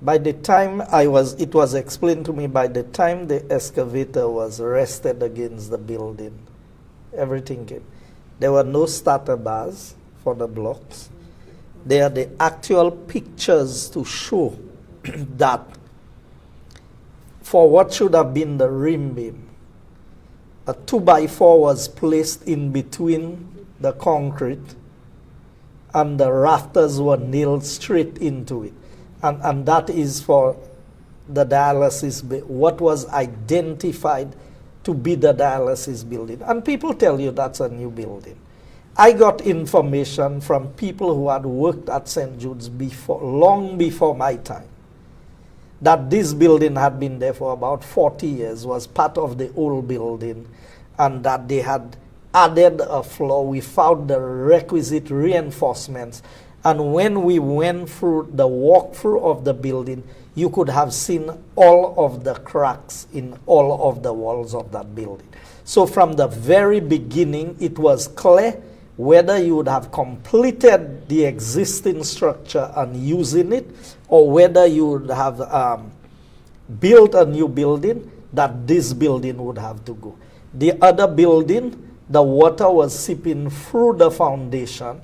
Speaker 12: By the time it was explained to me, by the time the excavator was rested against the building, everything came. There were no starter bars for the blocks. There are the actual pictures to show that for what should have been the rim beam, a 2x4 was placed in between the concrete and the rafters were nailed straight into it. And that is for the dialysis, what was identified to be the dialysis building. And people tell you that's a new building. I got information from people who had worked at St. Jude's before, long before my time, that this building had been there for about 40 years, was part of the old building, and that they had added a floor. We found the requisite reinforcements, and when we went through the walkthrough of the building, you could have seen all of the cracks in all of the walls of that building. So from the very beginning, it was clear whether you would have completed the existing structure and using it, or whether you would have built a new building, that this building would have to go. The other building, the water was seeping through the foundation,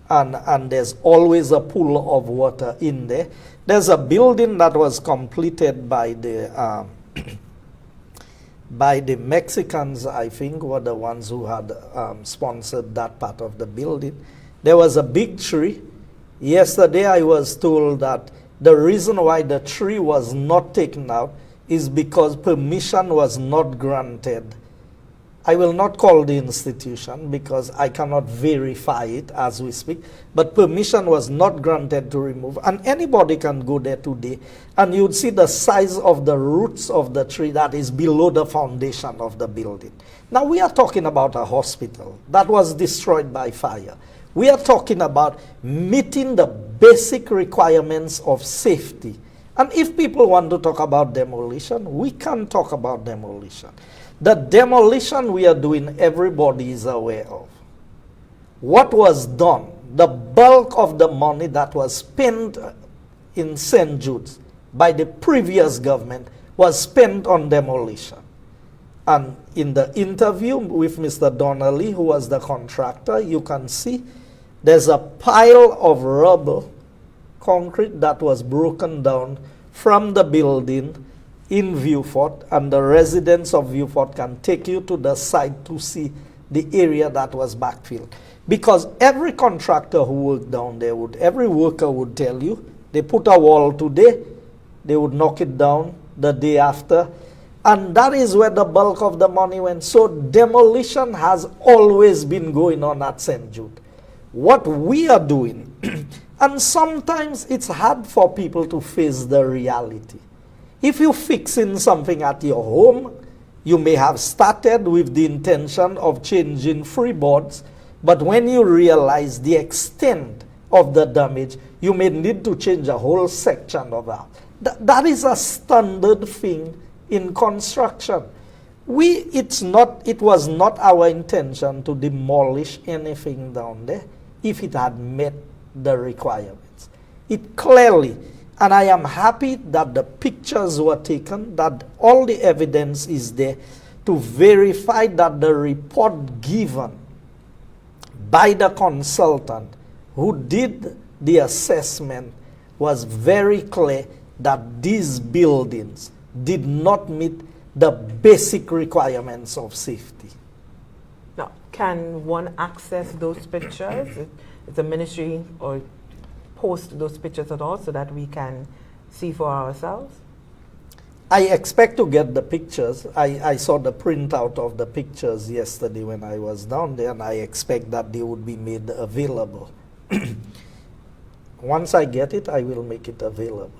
Speaker 12: and there's always a pool of water in there. There's a building that was completed by the Mexicans, I think, were the ones who had sponsored that part of the building. There was a big tree. Yesterday I was told that the reason why the tree was not taken out is because permission was not granted. I will not call the institution because I cannot verify it as we speak, but permission was not granted to remove. And anybody can go there today and you'd see the size of the roots of the tree that is below the foundation of the building. Now we are talking about a hospital that was destroyed by fire. We are talking about meeting the basic requirements of safety. And if people want to talk about demolition, we can talk about demolition. The demolition we are doing, everybody is aware of. What was done, the bulk of the money that was spent in St. Jude's by the previous government was spent on demolition. And in the interview with Mr. Donnelly, who was the contractor, you can see there's a pile of rubble, concrete that was broken down from the building in Viewfort, and the residents of Viewfort can take you to the site to see the area that was backfilled. Because every contractor who worked down there every worker would tell you, they put a wall today, they would knock it down the day after, and that is where the bulk of the money went. So demolition has always been going on at St. Jude. What we are doing, and sometimes it's hard for people to face the reality. If you're fixing something at your home, you may have started with the intention of changing freeboards, but when you realize the extent of the damage, you may need to change a whole section of that. That is a standard thing in construction. It was not our intention to demolish anything down there if it had met the requirements. It clearly, and I am happy that the pictures were taken, that all the evidence is there to verify that the report given by the consultant who did the assessment was very clear that these buildings did not meet the basic requirements of safety.
Speaker 2: Now, can one access those pictures? Is the ministry or post those pictures at all so that we can see for ourselves?
Speaker 12: I expect to get the pictures. I saw the printout of the pictures yesterday when I was down there, and I expect that they would be made available. Once I get it, I will make it available.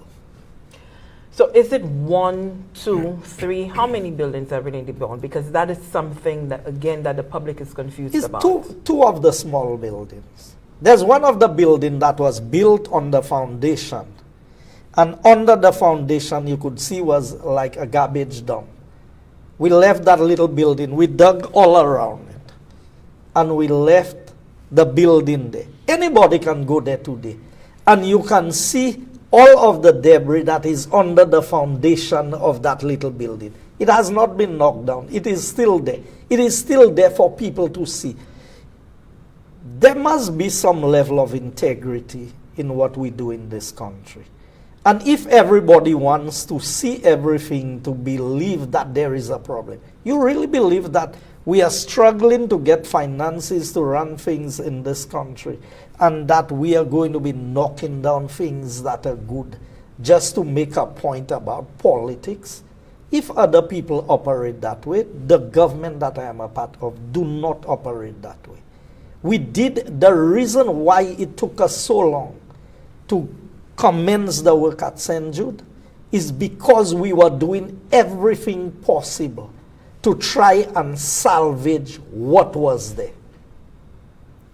Speaker 2: So is it 1, 2, 3? How many buildings are really burned? Because that is something that, again, that the public is confused
Speaker 12: It's
Speaker 2: about.
Speaker 12: two of the small buildings. There's one of the building that was built on the foundation. And under the foundation, you could see was like a garbage dump. We left that little building. We dug all around it. And we left the building there. Anybody can go there today. And you can see all of the debris that is under the foundation of that little building. It has not been knocked down. It is still there. It is still there for people to see. There must be some level of integrity in what we do in this country. And if everybody wants to see everything to believe that there is a problem, you really believe that we are struggling to get finances to run things in this country, and that we are going to be knocking down things that are good just to make a point about politics? If other people operate that way, the government that I am a part of do not operate that way. The reason why it took us so long to commence the work at St. Jude is because we were doing everything possible to try and salvage what was there.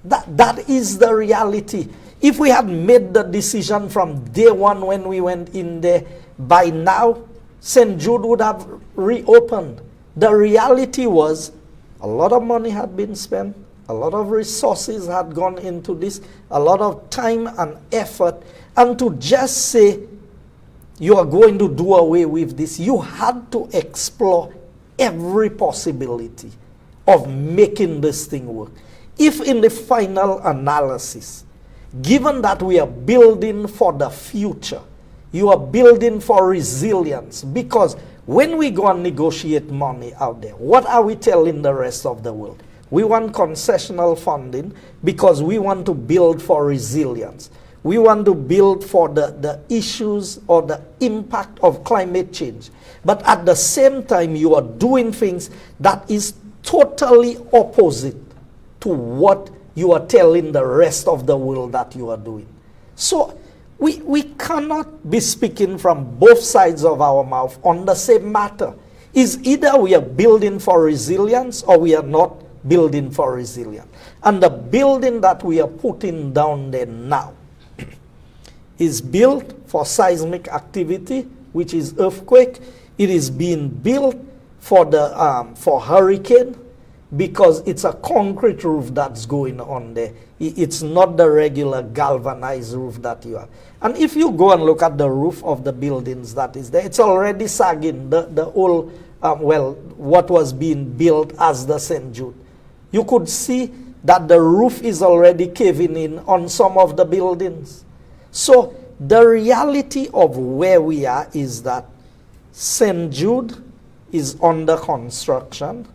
Speaker 12: That is the reality. If we had made the decision from day one when we went in there, by now, St. Jude would have reopened. The reality was a lot of money had been spent, a lot of resources had gone into this, a lot of time and effort, and to just say you are going to do away with this, you had to explore every possibility of making this thing work. If in the final analysis, given that we are building for the future, you are building for resilience, because when we go and negotiate money out there, what are we telling the rest of the world? We want concessional funding because we want to build for resilience. We want to build for the issues or the impact of climate change. But at the same time, you are doing things that is totally opposite to what you are telling the rest of the world that you are doing. So we cannot be speaking from both sides of our mouth on the same matter. Is either we are building for resilience or we are not building for resilience. And the building that we are putting down there now is built for seismic activity, which is earthquake. It is being built for hurricane, because it's a concrete roof that's going on there. It's not the regular galvanized roof that you have. And if you go and look at the roof of the buildings that is there, it's already sagging. The old what was being built as the St. Jude. You could see that the roof is already caving in on some of the buildings. So the reality of where we are is that St. Jude is under construction.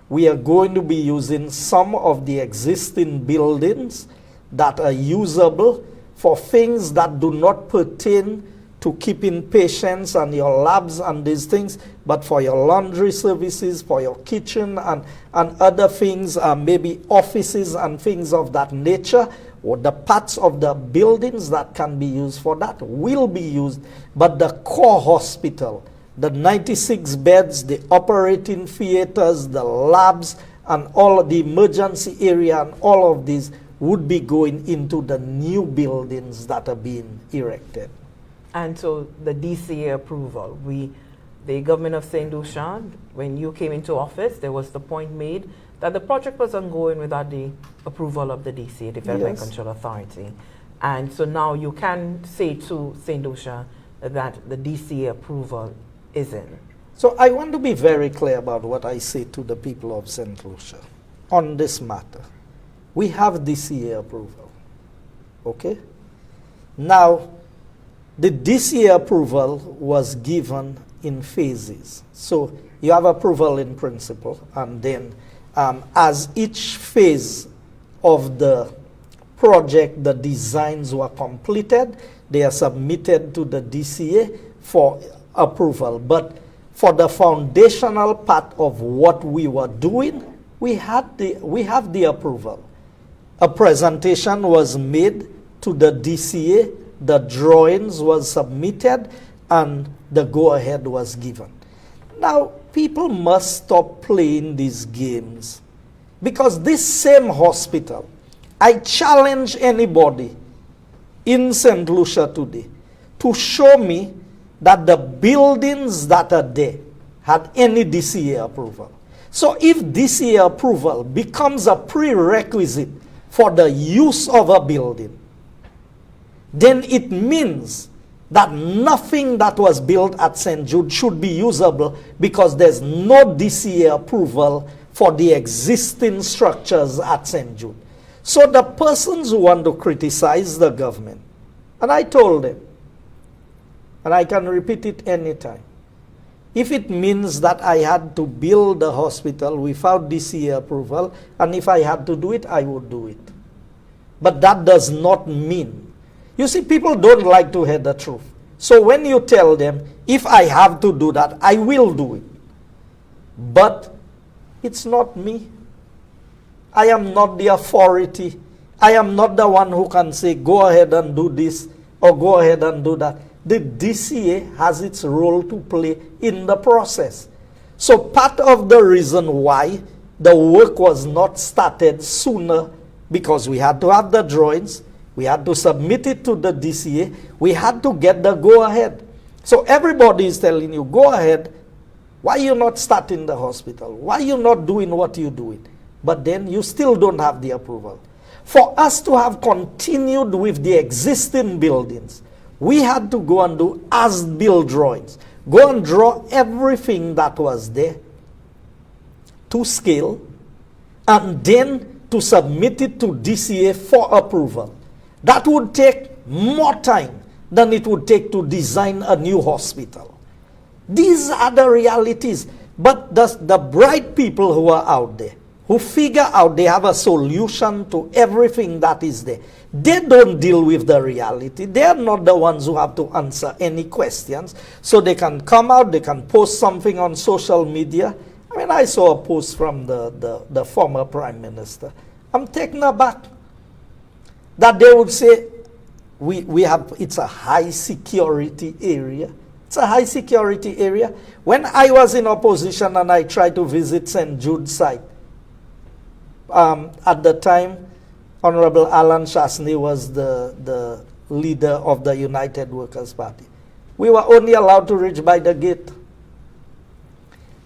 Speaker 12: We are going to be using some of the existing buildings that are usable for things that do not pertain to keeping patients and your labs and these things, but for your laundry services, for your kitchen and other things, maybe offices and things of that nature, or the parts of the buildings that can be used for that will be used. But the core hospital, the 96 beds, the operating theaters, the labs, and all of the emergency area and all of these would be going into the new buildings that are being erected.
Speaker 2: And so the DCA approval, the government of Saint Lucia, when you came into office, there was the point made that the project was ongoing without the approval of the DCA, Development Control Authority. And so now you can say to Saint Lucia that the DCA approval is in.
Speaker 12: So I want to be very clear about what I say to the people of Saint Lucia on this matter. We have DCA approval, okay? Now, the DCA approval was given in phases. So you have approval in principle, and then as each phase of the project, the designs were completed, they are submitted to the DCA for approval. But for the foundational part of what we were doing, we have the approval. A presentation was made to the DCA, the drawings was submitted, and the go-ahead was given. Now, people must stop playing these games, because this same hospital, I challenge anybody in St. Lucia today to show me that the buildings that are there had any DCA approval. So if DCA approval becomes a prerequisite for the use of a building, then it means that nothing that was built at St. Jude should be usable, because there's no DCA approval for the existing structures at St. Jude. So the persons who want to criticize the government, and I told them, and I can repeat it anytime, if it means that I had to build a hospital without DCA approval, and if I had to do it, I would do it. But that does not mean, you see, people don't like to hear the truth. So when you tell them, if I have to do that, I will do it. But it's not me. I am not the authority. I am not the one who can say, go ahead and do this, or go ahead and do that. The DCA has its role to play in the process. So part of the reason why the work was not started sooner, because we had to have the drawings, we had to submit it to the DCA, we had to get the go-ahead. So everybody is telling you, go ahead, why are you not starting the hospital? Why are you not doing what you're doing? But then you still don't have the approval. For us to have continued with the existing buildings, we had to go and do as-built drawings. Go and draw everything that was there to scale, and then to submit it to DCA for approval. That would take more time than it would take to design a new hospital. These are the realities. But the bright people who are out there, who figure out they have a solution to everything that is there, they don't deal with the reality. They are not the ones who have to answer any questions. So they can come out, they can post something on social media. I mean, I saw a post from the former Prime Minister. I'm taken aback that they would say, it's a high security area. It's a high security area. When I was in opposition and I tried to visit St. Jude's site, at the time, Honorable Alan Chasney was the leader of the United Workers' Party. We were only allowed to reach by the gate.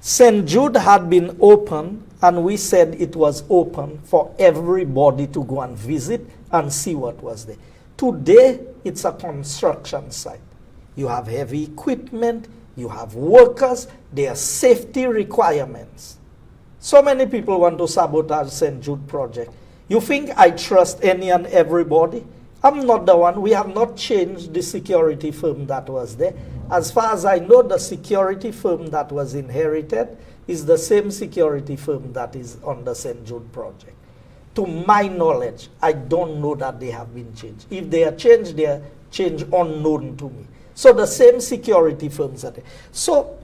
Speaker 12: St. Jude had been open, and we said it was open for everybody to go and visit and see what was there. Today, it's a construction site. You have heavy equipment, you have workers, there are safety requirements. So many people want to sabotage St. Jude project. You think I trust any and everybody? I'm not the one. We have not changed the security firm that was there. As far as I know, the security firm that was inherited is the same security firm that is on the St. Jude project. To my knowledge, I don't know that they have been changed. If they are changed, they are changed unknown to me. So the same security firms are there. So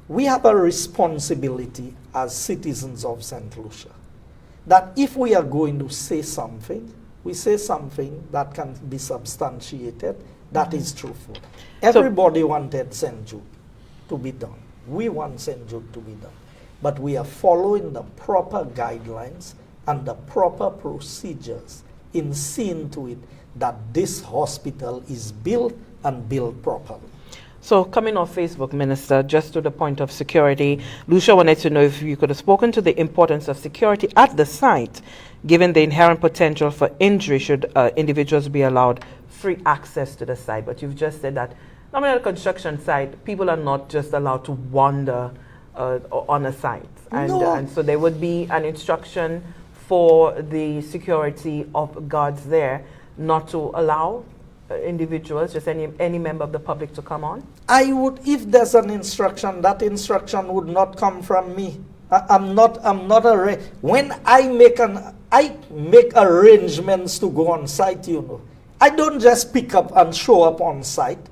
Speaker 12: we have a responsibility as citizens of St. Lucia that if we are going to say something, we say something that can be substantiated, that is truthful. Everybody wanted St. Jude to be done. We want St. Jude to be done. But we are following the proper guidelines and the proper procedures in seeing to it that this hospital is built and built properly.
Speaker 2: So coming off Facebook, Minister, just to the point of security, Lucia wanted to know if you could have spoken to the importance of security at the site, given the inherent potential for injury should individuals be allowed free access to the site. But you've just said that normally at a construction site, people are not just allowed to wander on a site. And so there would be an instruction for the security of guards there not to allow individuals, just any member of the public to come on?
Speaker 12: I would, if there's an instruction, that instruction would not come from me. I'm not when I make arrangements to go on site, you know. I don't just pick up and show up on site.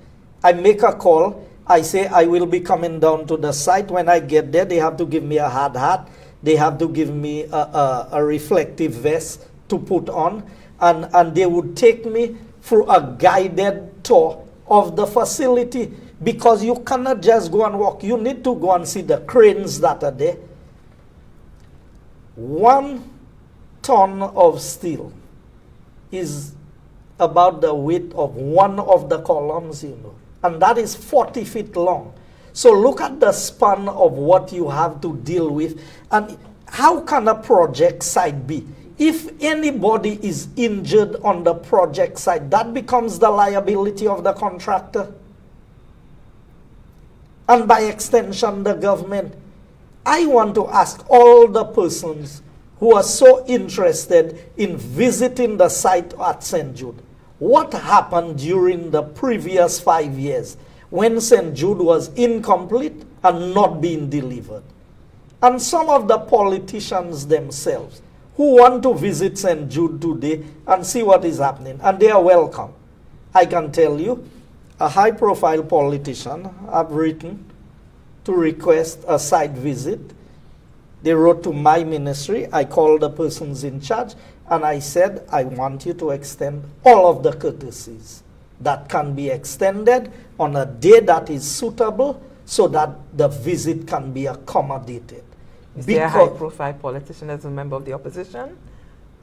Speaker 12: I make a call. I say I will be coming down to the site. When I get there, they have to give me a hard hat. They have to give me a reflective vest to put on. And they would take me through a guided tour of the facility, because you cannot just go and walk. You need to go and see the cranes that are there. 1 ton of steel is about the width of one of the columns, you know, and that is 40 feet long. So look at the span of what you have to deal with. And how can a project site be? If anybody is injured on the project site, that becomes the liability of the contractor. And by extension, the government. I want to ask all the persons who are so interested in visiting the site at St. Jude, what happened during the previous 5 years when St. Jude was incomplete and not being delivered? And some of the politicians themselves who want to visit St. Jude today and see what is happening, and they are welcome. I can tell you, a high-profile politician have written to request a site visit. They wrote to my ministry. I called the persons in charge, and I said, I want you to extend all of the courtesies that can be extended on a day that is suitable so that the visit can be accommodated.
Speaker 2: Is there a high-profile politician as a member of the opposition?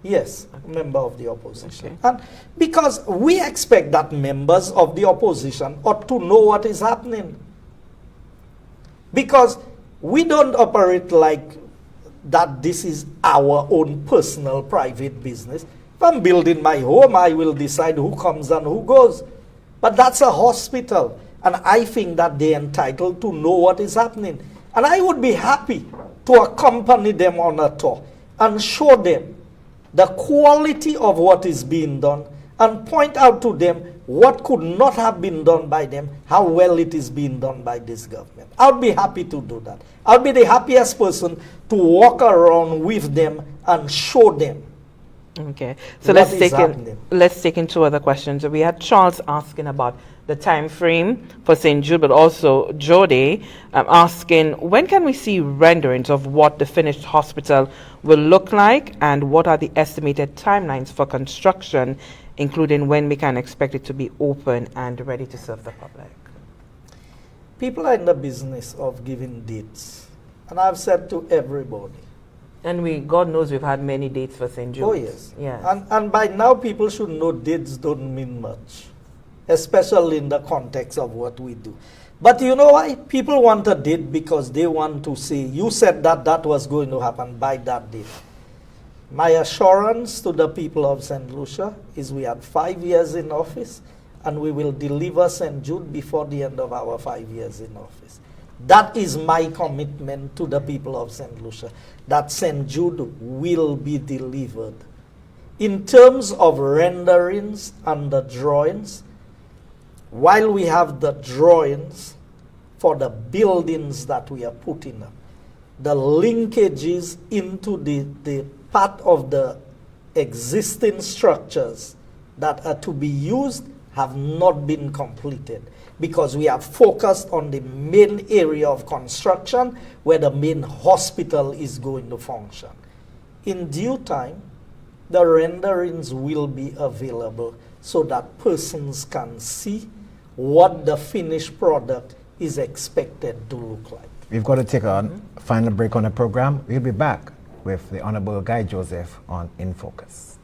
Speaker 12: Yes, a member of the opposition. Okay. And because we expect that members of the opposition ought to know what is happening. Because we don't operate like that this is our own personal private business. If I'm building my home, I will decide who comes and who goes. But that's a hospital. And I think that they're entitled to know what is happening. And I would be happy to accompany them on a tour and show them the quality of what is being done and point out to them what could not have been done by them, how well it is being done by this government. I'll be happy to do that. I'll be the happiest person to walk around with them and show them.
Speaker 2: Okay, so let's take in 2 other questions. We had Charles asking about the time frame for St. Jude, but also Jody asking, when can we see renderings of what the finished hospital will look like, and what are the estimated timelines for construction, including when we can expect it to be open and ready to serve the public?
Speaker 12: People are in the business of giving dates, and I've said to everybody.
Speaker 2: And God knows we've had many dates for St. Jude.
Speaker 12: Oh yes. And by now people should know dates don't mean much, especially in the context of what we do. But you know why? People want a date because they want to say, you said that that was going to happen by that date. My assurance to the people of St. Lucia is we had 5 years in office, and we will deliver St. Jude before the end of our 5 years in office. That is my commitment to the people of St. Lucia, that St. Jude will be delivered. In terms of renderings and the drawings, while we have the drawings for the buildings that we are putting up, the linkages into the part of the existing structures that are to be used have not been completed, because we have focused on the main area of construction where the main hospital is going to function. In due time, the renderings will be available so that persons can see what the finished product is expected to look like.
Speaker 1: We've got to take a final break on the program. We'll be back with the Honorable Guy Joseph on In Focus.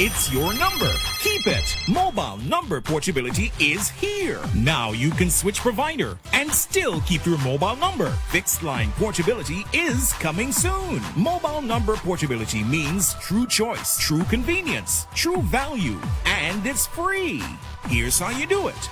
Speaker 21: It's your number. Keep it. Mobile number portability is here. Now you can switch provider and still keep your mobile number. Fixed line portability is coming soon. Mobile number portability means true choice, true convenience, true value, and it's free. Here's how you do it.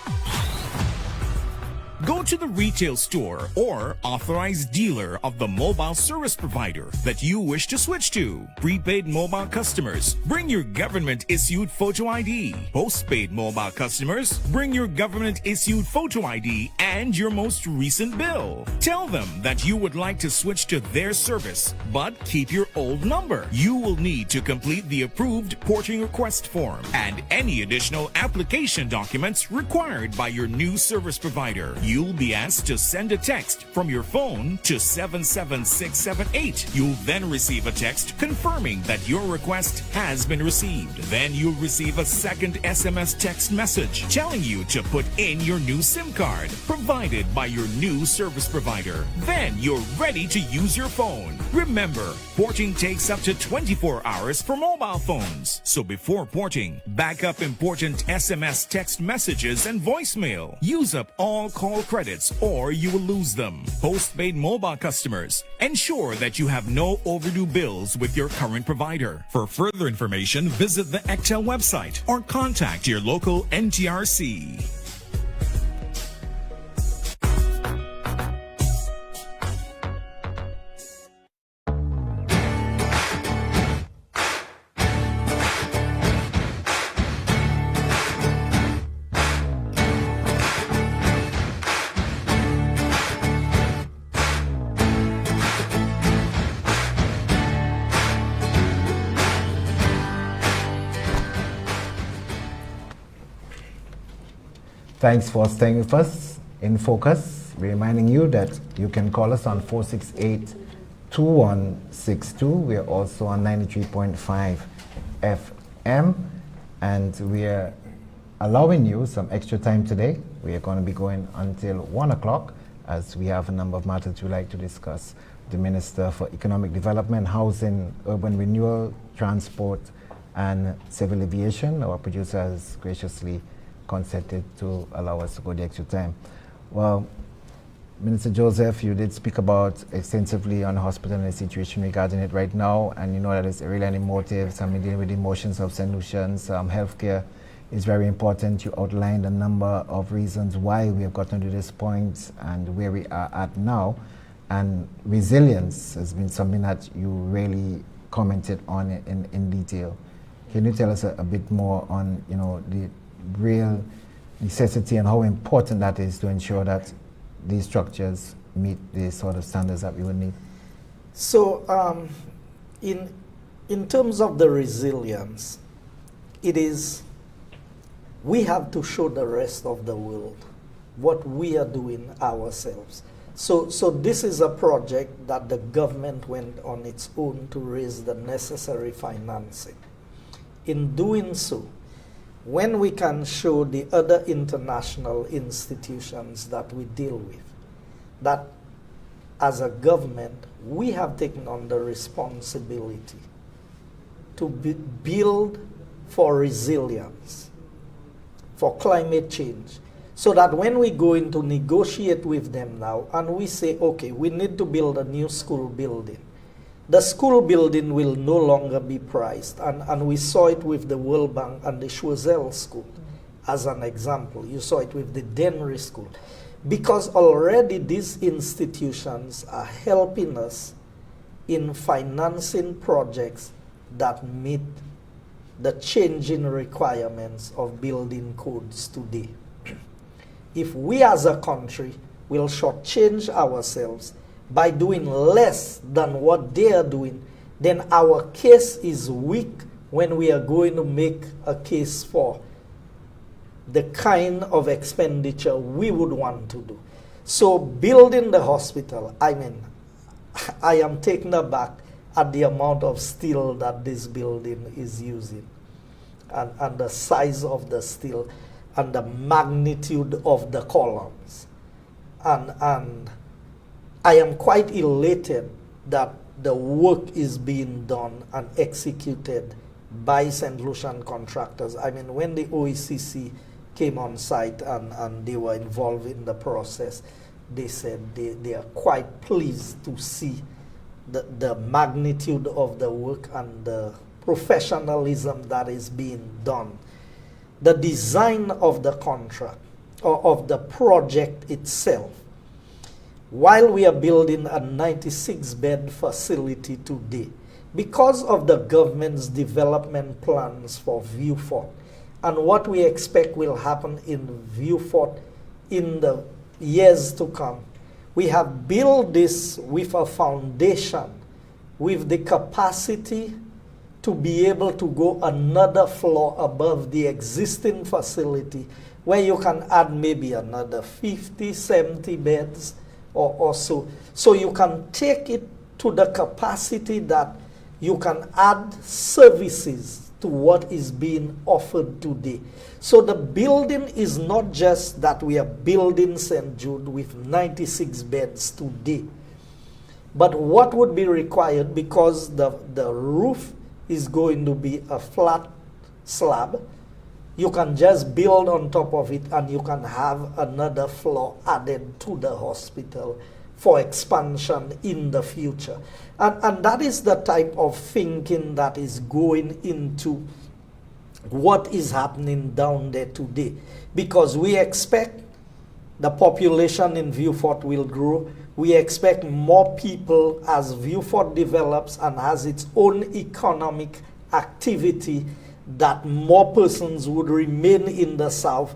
Speaker 21: Go to the retail store or authorized dealer of the mobile service provider that you wish to switch to. Prepaid mobile customers, bring your government-issued photo ID. Postpaid mobile customers, bring your government-issued photo ID and your most recent bill. Tell them that you would like to switch to their service, but keep your old number. You will need to complete the approved porting request form and any additional application documents required by your new service provider. You'll be asked to send a text from your phone to 77678. You'll then receive a text confirming that your request has been received. Then you'll receive a second SMS text message telling you to put in your new SIM card provided by your new service provider. Then you're ready to use your phone. Remember, porting takes up to 24 hours for mobile phones. So before porting, back up important SMS text messages and voicemail. Use up all call credits or you will lose them. Postpaid mobile customers, ensure that you have no overdue bills with your current provider. For further information, visit the ECTEL website or contact your local NTRC.
Speaker 1: Thanks for staying with us in Focus. We're reminding you that you can call us on 468-2162. We're also on 93.5 FM, and we're allowing you some extra time today. We are going to be going until 1 o'clock as we have a number of matters we'd like to discuss. The Minister for Economic Development, Housing, Urban Renewal, Transport, and Civil Aviation. Our producer has graciously consented to allow us to go the extra time. Well, Minister Joseph, you did speak about extensively on the hospital and the situation regarding it right now, and you know that it's really an emotive, some dealing with the emotions of St. Lucians. Healthcare is very important. You outlined a number of reasons why we have gotten to this point and where we are at now, and resilience has been something that you really commented on in detail. Can you tell us a bit more on, you know, the real necessity and how important that is to ensure that these structures meet the sort of standards that we would need?
Speaker 12: So in terms of the resilience, it is, we have to show the rest of the world what we are doing ourselves. So this is a project that the government went on its own to raise the necessary financing. In doing so, when we can show the other international institutions that we deal with that as a government, we have taken on the responsibility to build for resilience, for climate change, so that when we go in to negotiate with them now and we say, okay, we need to build a new school building, the school building will no longer be priced. And we saw it with the World Bank and the Choiseul School as an example. You saw it with the Dennery School. Because already these institutions are helping us in financing projects that meet the changing requirements of building codes today. If we as a country will shortchange ourselves by doing less than what they are doing, then our case is weak when we are going to make a case for the kind of expenditure we would want to do. So building the hospital, I mean, I am taken aback at the amount of steel that this building is using, and the size of the steel and the magnitude of the columns. And I am quite elated that the work is being done and executed by Saint Lucian contractors. I mean, when the OECC came on site and they were involved in the process, they said they are quite pleased to see the magnitude of the work and the professionalism that is being done. The design of the contract, or of the project itself, while we are building a 96-bed facility today, because of the government's development plans for Vieux-Fort and what we expect will happen in Vieux-Fort in the years to come, we have built this with a foundation, with the capacity to be able to go another floor above the existing facility, where you can add maybe another 50, 70 beds or so. So you can take it to the capacity that you can add services to what is being offered today. So the building is not just that we are building St. Jude with 96 beds today, but what would be required, because the roof is going to be a flat slab, you can just build on top of it and you can have another floor added to the hospital for expansion in the future. And that is the type of thinking that is going into what is happening down there today. Because we expect the population in Vieux-Fort will grow. We expect more people as Vieux-Fort develops and has its own economic activity, that more persons would remain in the south.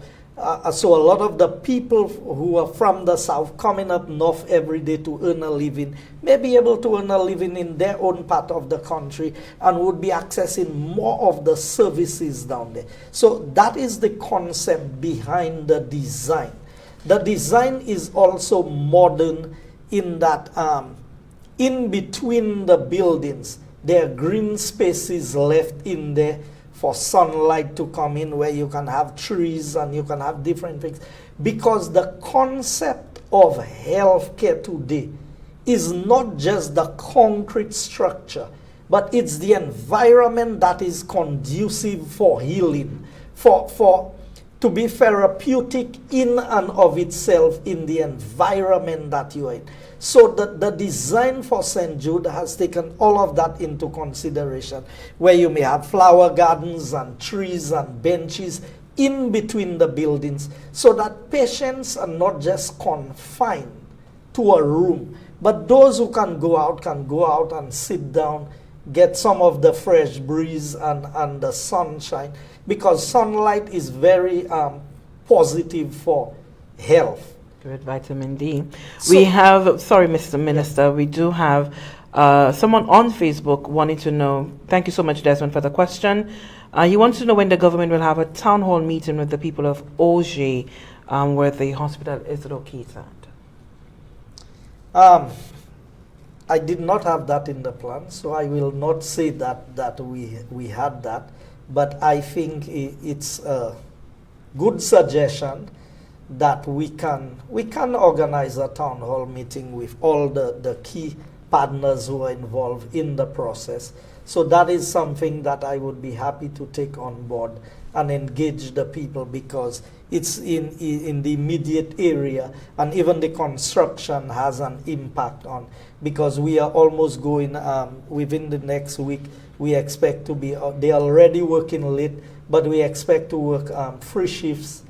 Speaker 12: So a lot of the people who are from the south coming up north every day to earn a living may be able to earn a living in their own part of the country and would be accessing more of the services down there. So that is the concept behind the design. The design is also modern in that in between the buildings, there are green spaces left in there for sunlight to come in, where you can have trees and you can have different things. Because the concept of healthcare today is not just the concrete structure, but it's the environment that is conducive for healing, to be therapeutic in and of itself in the environment that you are in. So the design for St. Jude has taken all of that into consideration, where you may have flower gardens and trees and benches in between the buildings, so that patients are not just confined to a room, but those who can go out and sit down, get some of the fresh breeze and the sunshine, because sunlight is very positive for health.
Speaker 2: Good, vitamin D. We have, sorry, Mr. Minister, we do have someone on Facebook wanting to know, thank you so much, Desmond, for the question. He wants to know when the government will have a town hall meeting with the people of Auger, where the hospital is located.
Speaker 12: I did not have that in the plan, so I will not say that we had that. But I think it's a good suggestion that we can organize a town hall meeting with all the key partners who are involved in the process. So that is something that I would be happy to take on board and engage the people, because it's in the immediate area, and even the construction has an impact on, because we are almost going within the next week. We expect to be, they're already working late, but we expect to work 3 shifts.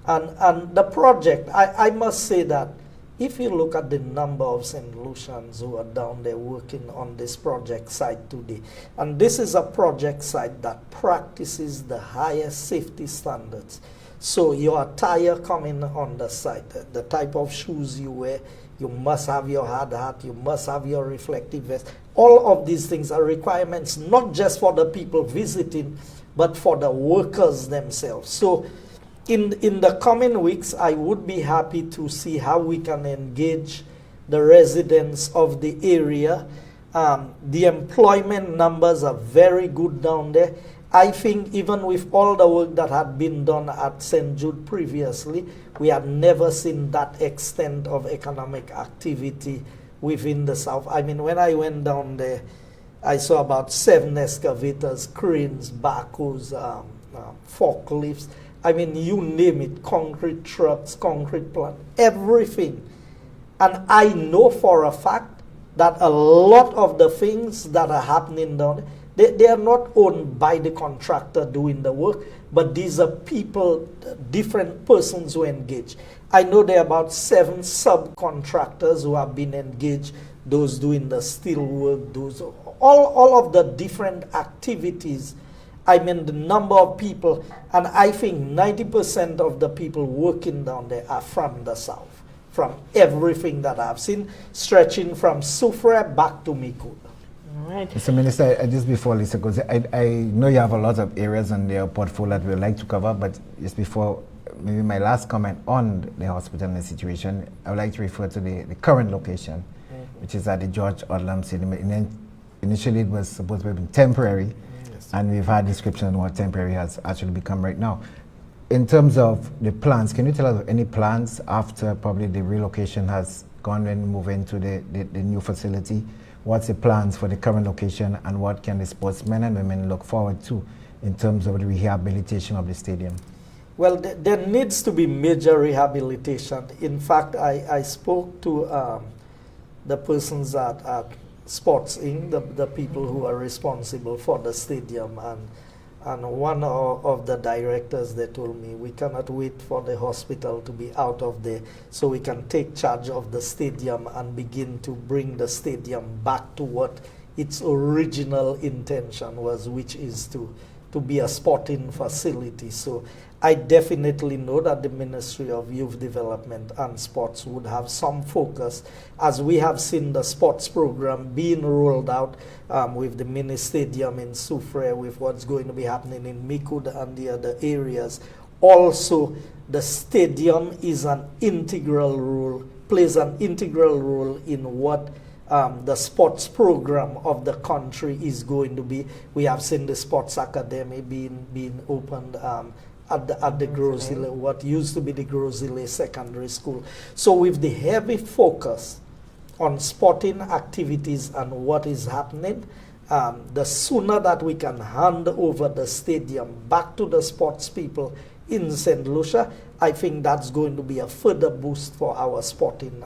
Speaker 12: And the project, I must say that if you look at the number of St. Lucians who are down there working on this project site today, and this is a project site that practices the highest safety standards. So your attire coming on the site, the type of shoes you wear, you must have your hard hat, you must have your reflective vest. All of these things are requirements, not just for the people visiting, but for the workers themselves. So in the coming weeks, I would be happy to see how we can engage the residents of the area. The employment numbers are very good down there. I think even with all the work that had been done at St. Jude previously, we had never seen that extent of economic activity within the South. I mean, when I went down there, I saw about 7 excavators, cranes, backhoes, forklifts. I mean, you name it, concrete trucks, concrete plant, everything. And I know for a fact that a lot of the things that are happening down there, they are not owned by the contractor doing the work, but these are people, different persons who engage. I know there are about 7 subcontractors who have been engaged, those doing the steel work, those, all of the different activities. I mean, the number of people, and I think 90% of the people working down there are from the South, from everything that I've seen, stretching from Soufrière back to Micoud.
Speaker 2: Right.
Speaker 1: Mr. Minister, just before Lisa goes, I know you have a lot of areas on your portfolio that we'd like to cover, but just before maybe my last comment on the hospital and the situation, I would like to refer to the current location, which is at the George Odlum Stadium. Initially, it was supposed to be temporary, and we've had description on what temporary has actually become right now. In terms of the plans, can you tell us any plans after probably the relocation has gone and move into the new facility? What's the plans for the current location, and what can the sportsmen and women look forward to in terms of the rehabilitation of the stadium?
Speaker 12: Well, there needs to be major rehabilitation. In fact, I spoke to the persons at Sports Inc., the people who are responsible for the stadium, and one of the directors, they told me, we cannot wait for the hospital to be out of there so we can take charge of the stadium and begin to bring the stadium back to what its original intention was, which is to be a sporting facility. So I definitely know that the Ministry of Youth Development and Sports would have some focus, as we have seen the sports program being rolled out with the mini stadium in Soufrière, with what's going to be happening in Micoud and the other areas. Also, the stadium is an integral role, plays an integral role in what the sports program of the country is going to be. We have seen the sports academy being opened at the Grosile, what used to be the Grosile Secondary School. So with the heavy focus on sporting activities and what is happening, the sooner that we can hand over the stadium back to the sports people in St. Lucia, I think that's going to be a further boost for our sporting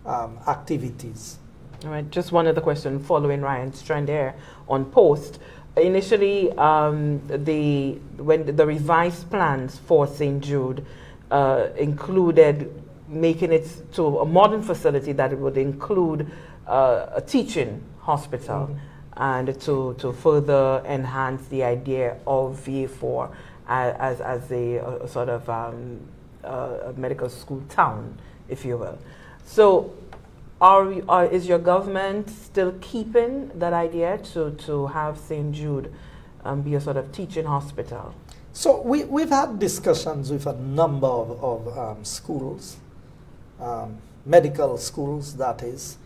Speaker 12: activities.
Speaker 2: All right, just one other question following Ryan's trend there on post. Initially, when the revised plans for St. Jude included making it to a modern facility that it would include a teaching hospital, and to further enhance the idea of VA4 as a sort of a medical school town, if you will. So is your government still keeping that idea to have St. Jude be a sort of teaching hospital?
Speaker 12: So we've had discussions with a number of schools, medical schools that is,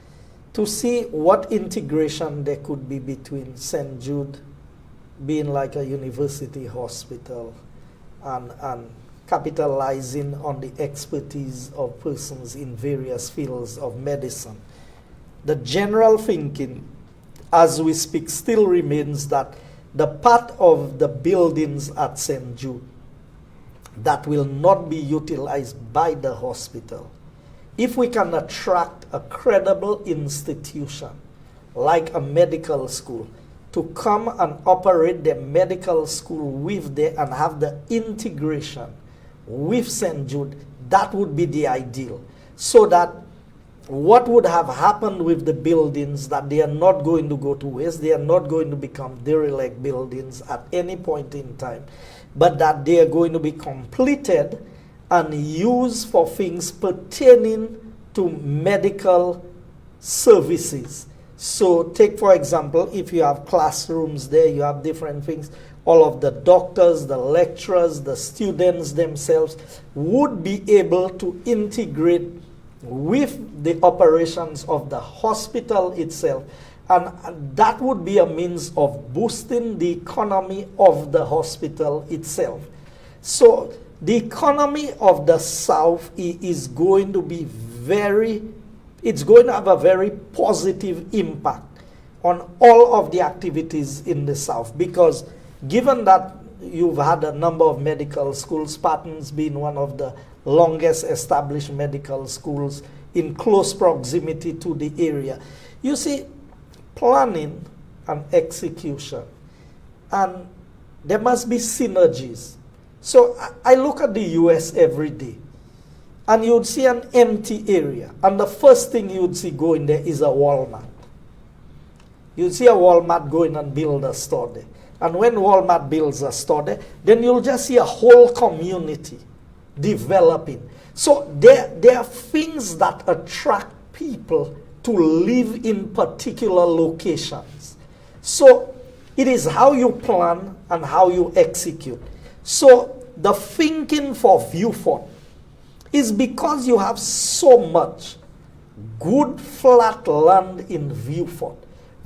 Speaker 12: to see what integration there could be between St. Jude being like a university hospital and capitalizing on the expertise of persons in various fields of medicine. The general thinking, as we speak, still remains that the part of the buildings at St. Jude that will not be utilized by the hospital, if we can attract a credible institution like a medical school to come and operate the medical school with the and have the integration with St. Jude, that would be the ideal. So that what would have happened with the buildings, that they are not going to go to waste, they are not going to become derelict buildings at any point in time, but that they are going to be completed and used for things pertaining to medical services. So take, for example, if you have classrooms there, you have different things, all of the doctors, the lecturers, the students themselves would be able to integrate with the operations of the hospital itself. And that would be a means of boosting the economy of the hospital itself. So the economy of the South is going to be it's going to have a very positive impact on all of the activities in the South, because given that you've had a number of medical schools, Patton's being one of the longest established medical schools in close proximity to the area. You see, planning and execution, and there must be synergies. So I look at the US every day, and you'd see an empty area, and the first thing you'd see going there is a Walmart. You'd see a Walmart going and build a store there. And when Walmart builds a store there, then you'll just see a whole community developing. So there are things that attract people to live in particular locations. So it is how you plan and how you execute. So the thinking for Viewfort is because you have so much good flat land in Viewfort.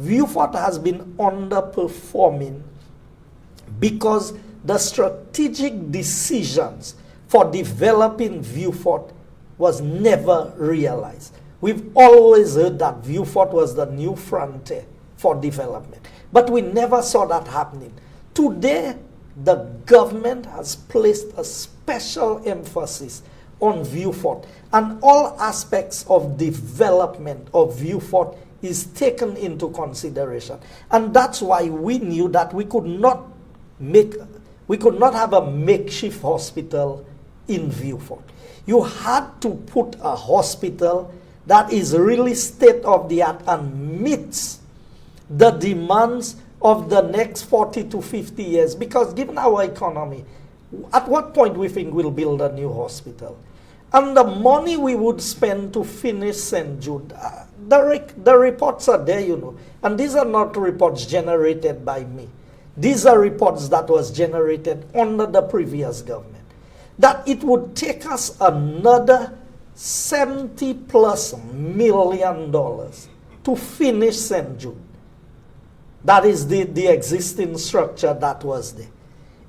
Speaker 12: Viewfort has been underperforming because the strategic decisions for developing Viewfort was never realized. We've always heard that Viewfort was the new frontier for development, but we never saw that happening. Today, the government has placed a special emphasis on Viewfort, and all aspects of development of Viewfort is taken into consideration. And that's why we knew that we could not have a makeshift hospital in Viewfort. You had to put a hospital that is really state-of-the-art and meets the demands of the next 40 to 50 years. Because given our economy, at what point we think we'll build a new hospital? And the money we would spend to finish St. Jude, the reports are there, you know. And these are not reports generated by me. These are reports that was generated under the previous government. That it would take us another $70+ million to finish St. Jude. That is the existing structure that was there.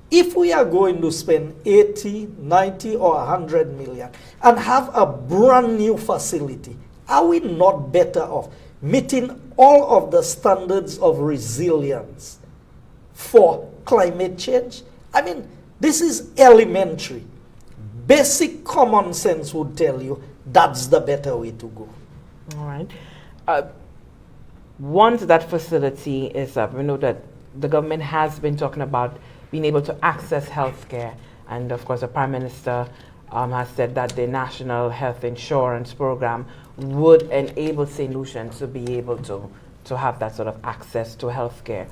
Speaker 12: If we are going to spend 80, 90, or 100 million and have a brand new facility, are we not better off meeting all of the standards of resilience for climate change? I mean, this is elementary. Basic common sense would tell you that's the better way to go.
Speaker 2: All right. Once that facility is up, we know that the government has been talking about being able to access health care. And of course, the Prime Minister has said that the National Health Insurance Program would enable St. Lucians to be able to have that sort of access to health care.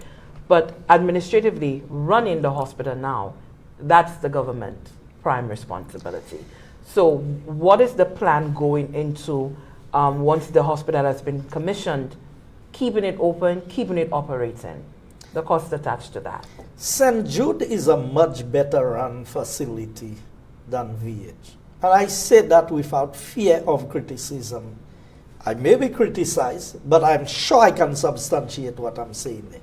Speaker 2: But administratively, running the hospital now, that's the government's prime responsibility. So what is the plan going into once the hospital has been commissioned, keeping it open, keeping it operating? The cost attached to that.
Speaker 12: St. Jude is a much better run facility than VH. And I say that without fear of criticism. I may be criticized, but I'm sure I can substantiate what I'm saying there.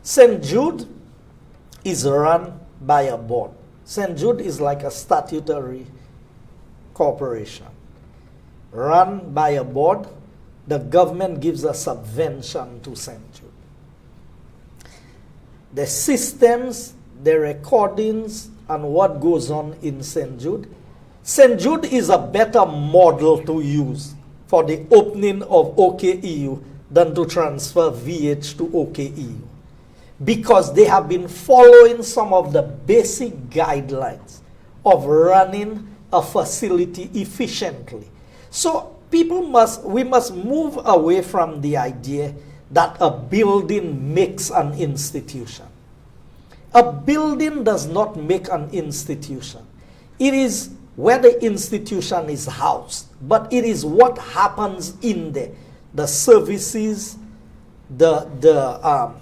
Speaker 12: St. Jude is run by a board. St. Jude is like a statutory corporation run by a board. The government gives a subvention to St. Jude. The systems, the recordings, and what goes on in St. Jude. St. Jude is a better model to use for the opening of OKEU than to transfer VH to OKEU, because they have been following some of the basic guidelines of running a facility efficiently. So we must move away from the idea that a building makes an institution. A building does not make an institution. It is where the institution is housed, but it is what happens in there. The services, the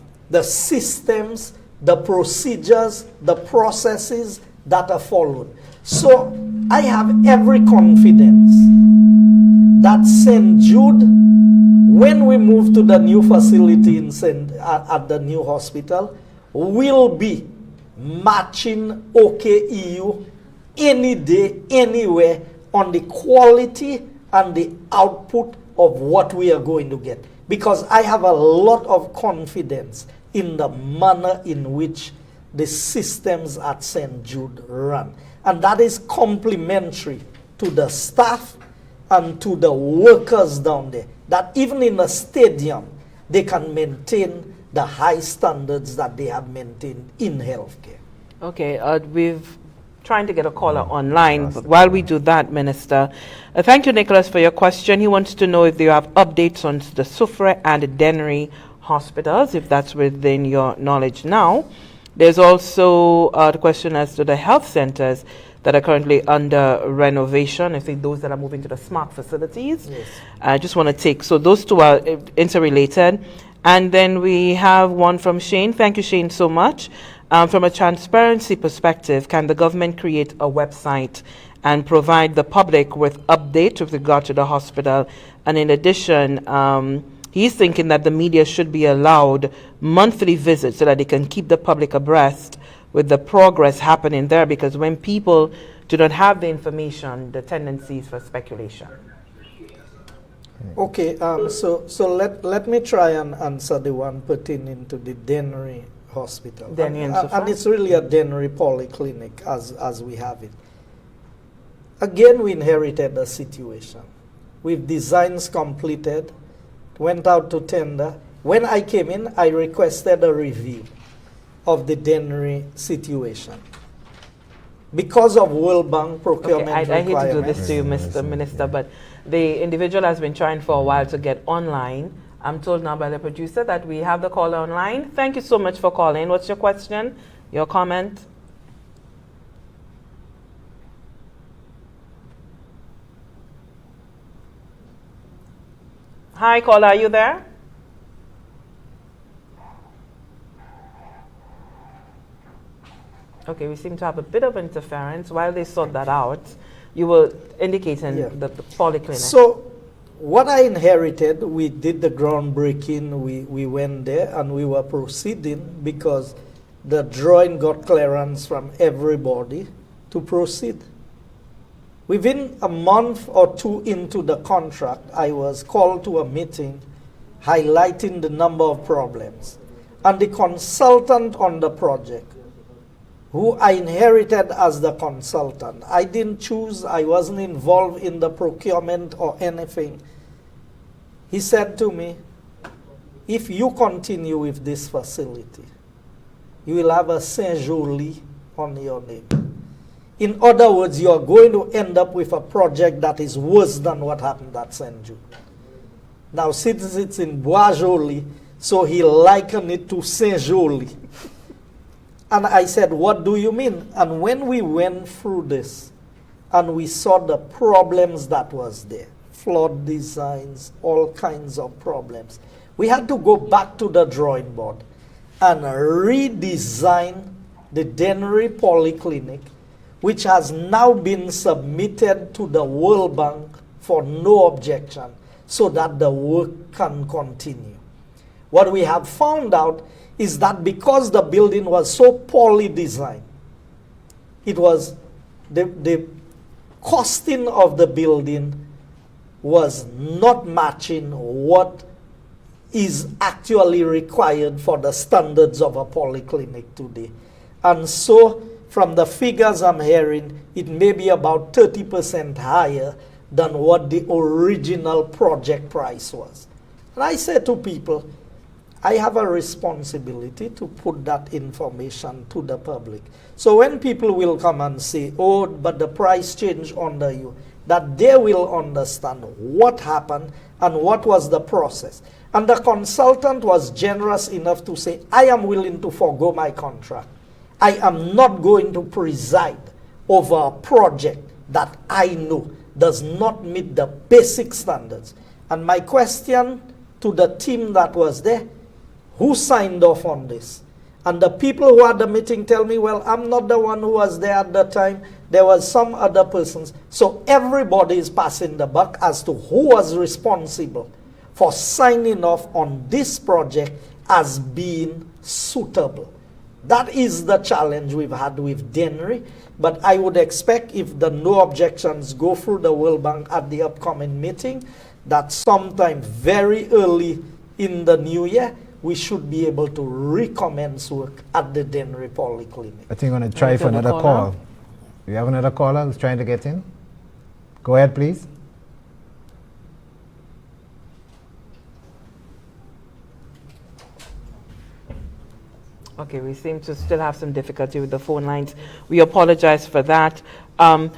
Speaker 12: systems, the procedures, the processes that are followed. So I have every confidence that St. Jude, when we move to the new facility at the new hospital, will be matching OKEU any day, anywhere, on the quality and the output of what we are going to get. Because I have a lot of confidence in the manner in which the systems at St. Jude run. And that is complementary to the staff and to the workers down there. That even in a stadium, they can maintain the high standards that they have maintained in healthcare.
Speaker 2: Okay, we've trying to get a caller online. But while we do that, Minister, thank you, Nicholas, for your question. He wants to know if you have updates on the Soufrière and the Dennery hospitals, if that's within your knowledge now. There's also the question as to the health centers that are currently under renovation. I think those that are moving to the smart facilities.
Speaker 12: Yes.
Speaker 2: I just want to take, so those two are interrelated. And then we have one from Shane. Thank you, Shane, so much. From a transparency perspective, can the government create a website and provide the public with updates with regard to the hospital? And in addition, he's thinking that the media should be allowed monthly visits so that they can keep the public abreast with the progress happening there, because when people do not have the information, the tendency is for speculation.
Speaker 12: Okay, so let me try and answer the one pertaining to the Dennery Hospital. And it's really a Dennery polyclinic as we have it. Again, we inherited a situation. With designs completed, went out to tender. When I came in, I requested a review of the Dennery situation. Because of World Bank procurement
Speaker 2: I hate to do this
Speaker 12: requirements.
Speaker 2: to you, Mr. Minister, but the individual has been trying for a while to get online. I'm told now by the producer that we have the caller online. Thank you so much for calling. What's your question? Your comment? Hi, caller, are you there? Okay, we seem to have a bit of interference. While they sort that out, you were indicating the polyclinic.
Speaker 12: So what I inherited, we did the groundbreaking, we went there and we were proceeding because the drawing got clearance from everybody to proceed. Within a month or two into the contract, I was called to a meeting highlighting the number of problems. And the consultant on the project, who I inherited as the consultant, I didn't choose, I wasn't involved in the procurement or anything. He said to me, if you continue with this facility, you will have a Saint-Joly on your name. In other words, you are going to end up with a project that is worse than what happened at St. Jude. Now, since it's in Bois-Joli, so he likened it to Saint-Joly. And I said, what do you mean? And when we went through this, and we saw the problems that was there, flawed designs, all kinds of problems, we had to go back to the drawing board and redesign the Dennery Polyclinic, which has now been submitted to the World Bank for no objection, so that the work can continue. What we have found out is that because the building was so poorly designed, it was the costing of the building was not matching what is actually required for the standards of a polyclinic today. And so, from the figures I'm hearing, it may be about 30% higher than what the original project price was. And I say to people, I have a responsibility to put that information to the public. So when people will come and say, oh, but the price changed under you, that they will understand what happened and what was the process. And the consultant was generous enough to say, I am willing to forego my contract. I am not going to preside over a project that I know does not meet the basic standards. And my question to the team that was there, who signed off on this? And the people who had the meeting tell me, well, I'm not the one who was there at the time. There was some other persons. So everybody is passing the buck as to who was responsible for signing off on this project as being suitable. That is the challenge we've had with DENRI. But I would expect if the no objections go through the World Bank at the upcoming meeting, that sometime very early in the new year, we should be able to recommence work at the DENRI Polyclinic.
Speaker 1: I think I'm going to try for another call. We have another caller who's trying to get in. Go ahead, please.
Speaker 2: Okay, we seem to still have some difficulty with the phone lines. We apologize for that. But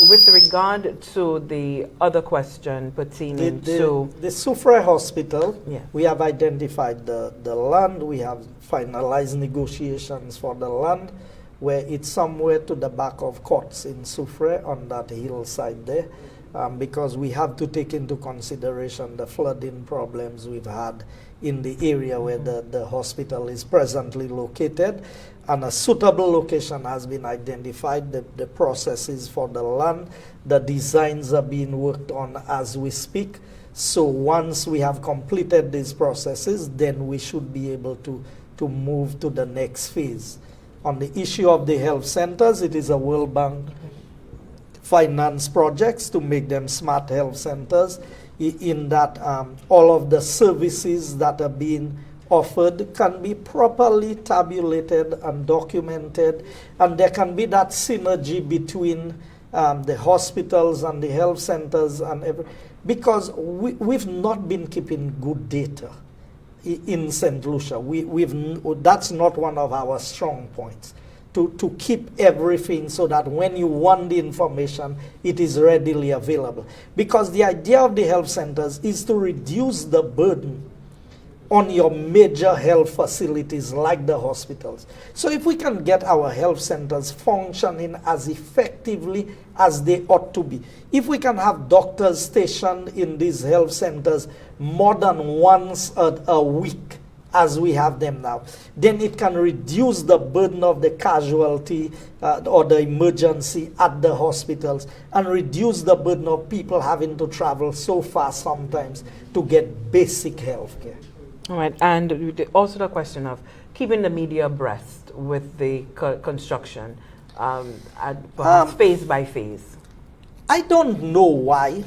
Speaker 2: with regard to the other question pertaining to
Speaker 12: the Soufrière Hospital,
Speaker 2: yeah,
Speaker 12: we have identified the land. We have finalized negotiations for the land, where it's somewhere to the back of Courts in Soufrière on that hillside there, because we have to take into consideration the flooding problems we've had in the area where the hospital is presently located. And a suitable location has been identified. The processes for the land, the designs are being worked on as we speak. So once we have completed these processes, then we should be able to move to the next phase. On the issue of the health centers, it is a World Bank finance projects to make them smart health centers, in that all of the services that are being offered can be properly tabulated and documented, and there can be that synergy between the hospitals and the health centers and because we've not been keeping good data in St. Lucia. That's not one of our strong points, to keep everything so that when you want the information, it is readily available. Because the idea of the health centers is to reduce the burden on your major health facilities like the hospitals. So if we can get our health centers functioning as effectively as they ought to be, if we can have doctors stationed in these health centers more than once a week, as we have them now, then it can reduce the burden of the casualty or the emergency at the hospitals, and reduce the burden of people having to travel so far sometimes to get basic health care.
Speaker 2: All right, and also the question of keeping the media abreast with the construction, perhaps phase by phase.
Speaker 12: I don't know why,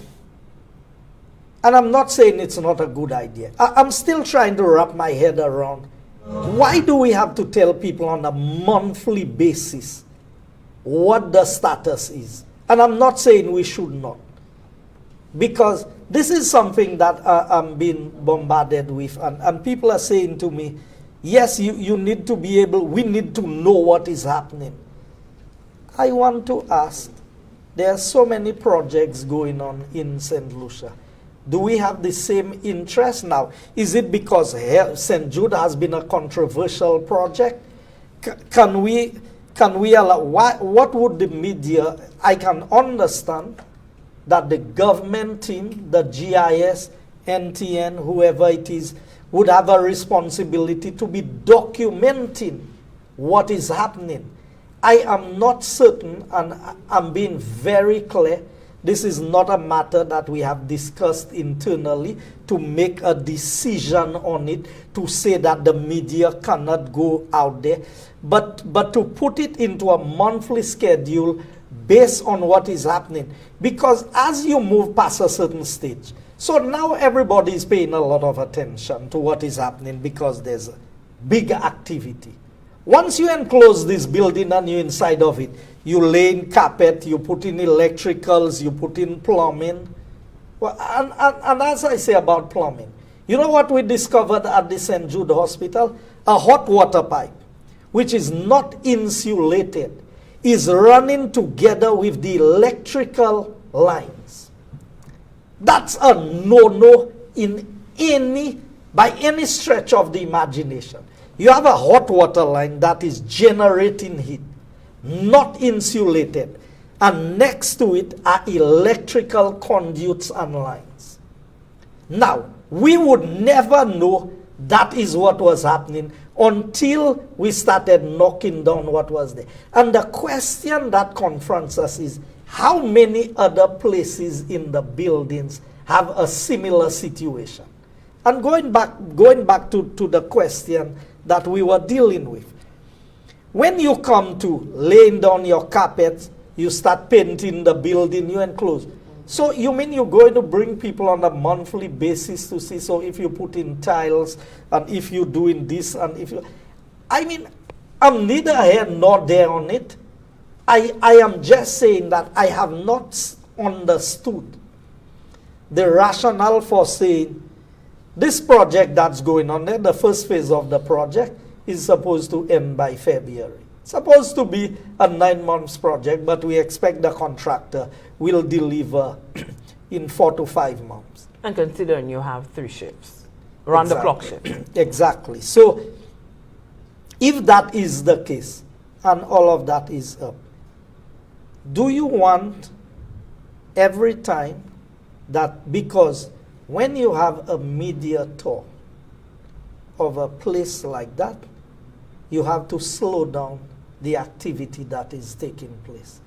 Speaker 12: and I'm not saying it's not a good idea. I'm still trying to wrap my head around, why do we have to tell people on a monthly basis what the status is? And I'm not saying we should not, because this is something that I'm being bombarded with, and people are saying to me, yes, you need to be able, we need to know what is happening. I want to ask, there are so many projects going on in St. Lucia. Do we have the same interest now? Is it because St. Jude has been a controversial project? Can we allow, what would the media, I can understand that the government team, the GIS, NTN, whoever it is, would have a responsibility to be documenting what is happening. I am not certain, and I'm being very clear, This is not a matter that we have discussed internally to make a decision on it, to say that the media cannot go out there, but to put it into a monthly schedule based on what is happening. Because as you move past a certain stage, so now everybody is paying a lot of attention to what is happening because there's a big activity. Once you enclose this building and you're inside of it, you lay in carpet, you put in electricals, you put in plumbing. Well, and as I say about plumbing, you know what we discovered at the St. Jude Hospital? A hot water pipe, which is not insulated, is running together with the electrical lines. That's a no-no by any stretch of the imagination. You have a hot water line that is generating heat, not insulated, and next to it are electrical conduits and lines. Now, we would never know that is what was happening until we started knocking down what was there. And the question that confronts us is, how many other places in the buildings have a similar situation? And going back to the question that we were dealing with, when you come to laying down your carpets, you start painting the building, you enclose. So you mean you're going to bring people on a monthly basis to see, so if you put in tiles, and if you're doing this, and if you... I mean, I'm neither here nor there on it. I am just saying that I have not understood the rationale for saying this project that's going on there, the first phase of the project, is supposed to end by February. Supposed to be a 9 months project, but we expect the contractor will deliver in 4 to 5 months.
Speaker 2: And considering you have 3 shifts, round the clock shift.
Speaker 12: Exactly. So if that is the case, and all of that is up, do you want every time that, because when you have a media tour of a place like that, you have to slow down the activity that is taking place.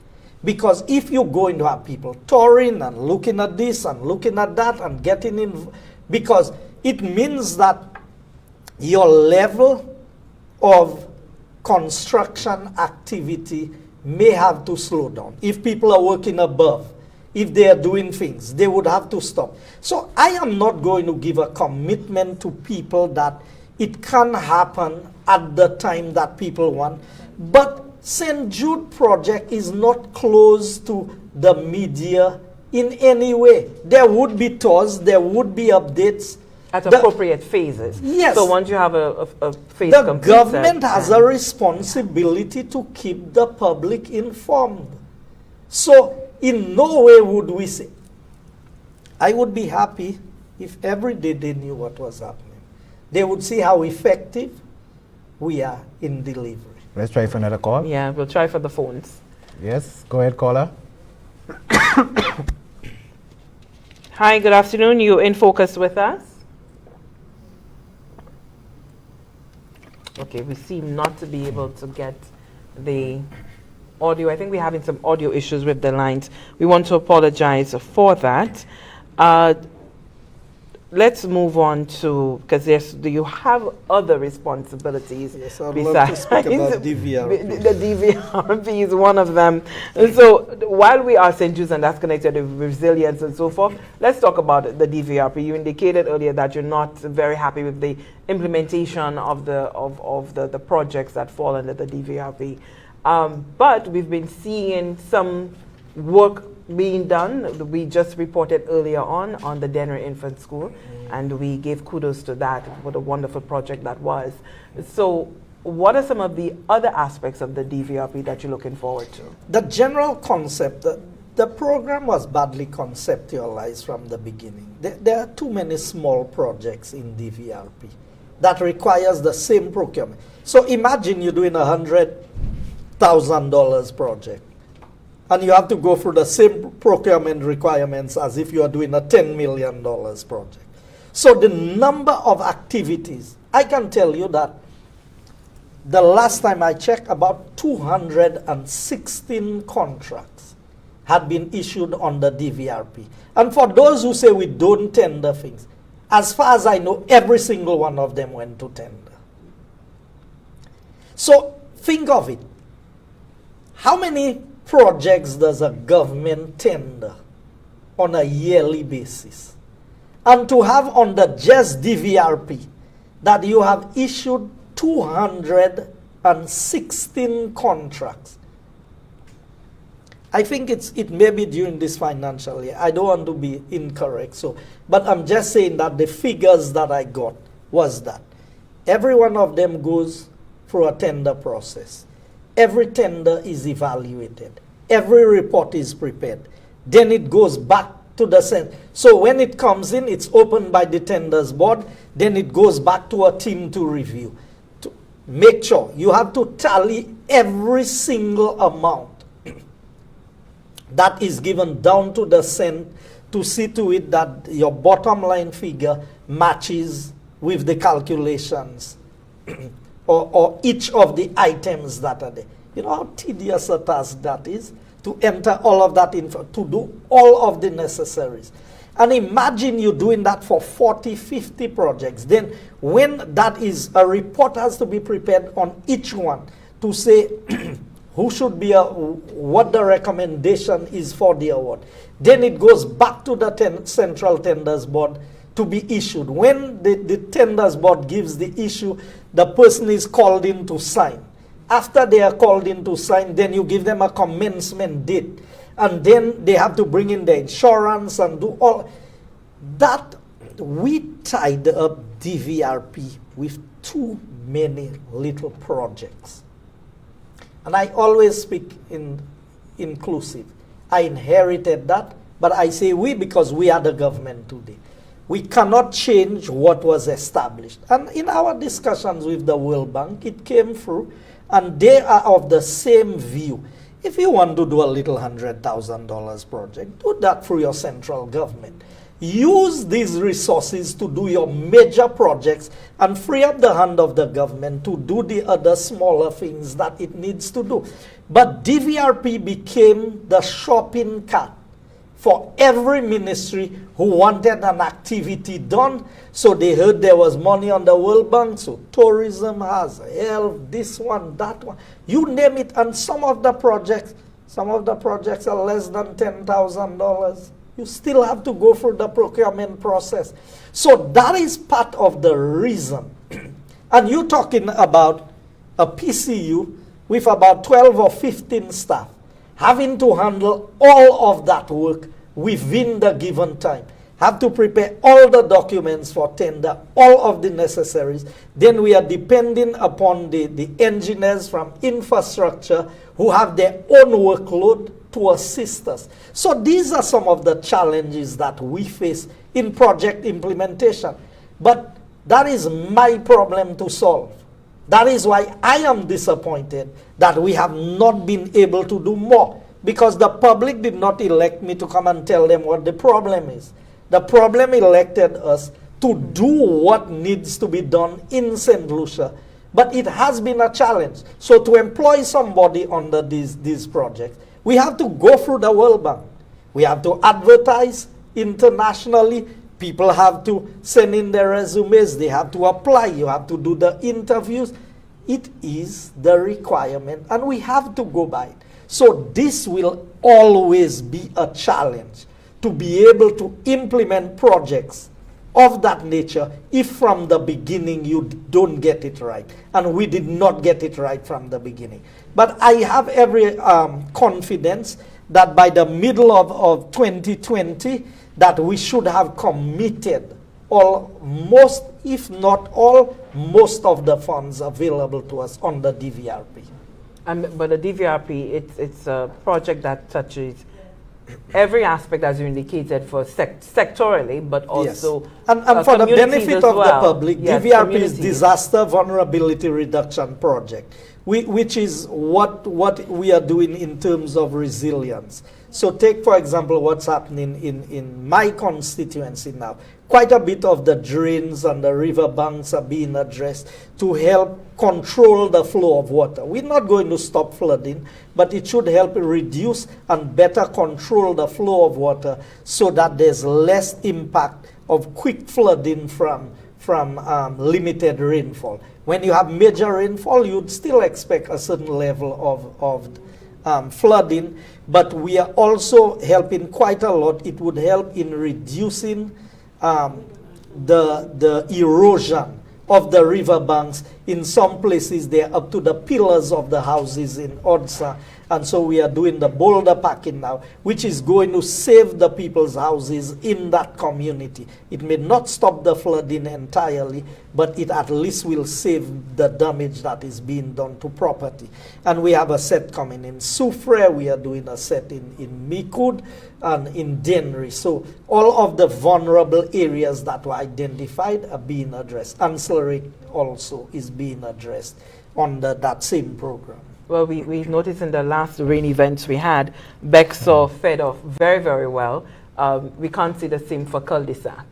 Speaker 12: Because if you're going to have people touring and looking at this and looking at that and getting in, because it means that your level of construction activity may have to slow down. If people are working above, if they are doing things, they would have to stop. So I am not going to give a commitment to people that it can happen at the time that people want. But St. Jude project is not close to the media in any way. There would be tours, there would be updates.
Speaker 2: At appropriate phases.
Speaker 12: Yes.
Speaker 2: So once you have a phase
Speaker 12: the
Speaker 2: completed,
Speaker 12: government has a responsibility to keep the public informed. So in no way would we say, I would be happy if every day they knew what was happening. They would see how effective we are in delivery.
Speaker 1: Let's try for another call.
Speaker 2: Yeah, we'll try for the phones.
Speaker 1: Yes, go ahead, caller.
Speaker 2: Hi, good afternoon. You in focus with us? Okay, we seem not to be able to get the audio. I think we're having some audio issues with the lines. We want to apologize for that. Let's move on to, because you have other responsibilities.
Speaker 12: Yes, I'd love to speak about DVRP.
Speaker 2: The DVRP is one of them. And so while we are St. Jude's and that's connected to resilience and so forth, let's talk about the DVRP. You indicated earlier that you're not very happy with the implementation of the projects that fall under the DVRP. But we've been seeing some work being done. We just reported earlier on the Denver Infant School, and we gave kudos to that. What a wonderful project that was. So what are some of the other aspects of the DVRP that you're looking forward to?
Speaker 12: The general concept, the program was badly conceptualized from the beginning. There are too many small projects in DVRP that requires the same procurement. So imagine you're doing $100,000 project, and you have to go through the same procurement requirements as if you are doing a $10 million project. So the number of activities, I can tell you that the last time I checked, about 216 contracts had been issued on the DVRP. And for those who say we don't tender things, as far as I know, every single one of them went to tender. So think of it. How many projects does a government tender on a yearly basis? And to have on the just DVRP that you have issued 216 contracts. I think it may be during this financial year. I don't want to be incorrect. But I'm just saying that the figures that I got was that every one of them goes through a tender process. Every tender is evaluated. Every report is prepared. Then it goes back to the Senate. So when it comes in, it's opened by the tenders board. Then it goes back to a team to review. To make sure you have to tally every single amount that is given down to the cent to see to it that your bottom line figure matches with the calculations or each of the items that are there. You know how tedious a task that is to enter all of that info, to do all of the necessaries. And imagine you doing that for 40, 50 projects. Then when that is, a report has to be prepared on each one to say who should be, what the recommendation is for the award. Then it goes back to the Central Tenders Board to be issued. When the Tenders Board gives the issue, the person is called in to sign. After they are called in to sign, then you give them a commencement date. And then they have to bring in the insurance and do all. That, we tied up DVRP with too many little projects. And I always speak in inclusive. I inherited that, but I say we because we are the government today. We cannot change what was established. And in our discussions with the World Bank, it came through, and they are of the same view. If you want to do a little $100,000 project, do that through your central government. Use these resources to do your major projects and free up the hand of the government to do the other smaller things that it needs to do. But DVRP became the shopping cart for every ministry who wanted an activity done. So they heard there was money on the World Bank, so tourism has health, this one, that one, you name it. And some of the projects are less than $10,000. You still have to go through the procurement process. So that is part of the reason. And you're talking about a PCU with about 12 or 15 staff having to handle all of that work within the given time. Have to prepare all the documents for tender, all of the necessaries. Then we are depending upon the engineers from infrastructure who have their own workload to assist us. So these are some of the challenges that we face in project implementation. But that is my problem to solve. That is why I am disappointed that we have not been able to do more, because the public did not elect me to come and tell them what the problem is. The problem elected us to do what needs to be done in St. Lucia. But it has been a challenge. So to employ somebody under these projects, we have to go through the World Bank. We have to advertise internationally. People have to send in their resumes. They have to apply. You have to do the interviews. It is the requirement, and we have to go by it. So this will always be a challenge to be able to implement projects of that nature if from the beginning you don't get it right. And we did not get it right from the beginning. But I have every confidence that by the middle of 2020 that we should have committed most, if not all, most of the funds available to us on the DVRP.
Speaker 2: But the DVRP, it's a project that touches every aspect, as you indicated, for sectorally, but also
Speaker 12: yes. And for the benefit of the public,
Speaker 2: yes,
Speaker 12: DVRP is Disaster Vulnerability Reduction Project, which is what we are doing in terms of resilience. So take, for example, what's happening in my constituency now. Quite a bit of the drains and the river banks are being addressed to help control the flow of water. We're not going to stop flooding, but it should help reduce and better control the flow of water so that there's less impact of quick flooding from limited rainfall. When you have major rainfall, you'd still expect a certain level of flooding, but we are also helping quite a lot. It would help in reducing the erosion of the riverbanks. In some places, they're up to the pillars of the houses in Odsa. And so we are doing the boulder packing now, which is going to save the people's houses in that community. It may not stop the flooding entirely, but it at least will save the damage that is being done to property. And we have a set coming in Soufrière, we are doing a set in Micoud and in Denry. So all of the vulnerable areas that were identified are being addressed. Ancillary also is being addressed under that same program.
Speaker 2: Well, we noticed in the last rain events we had, Bexor fed off very, very well. We can't see the same for cul-de-sac.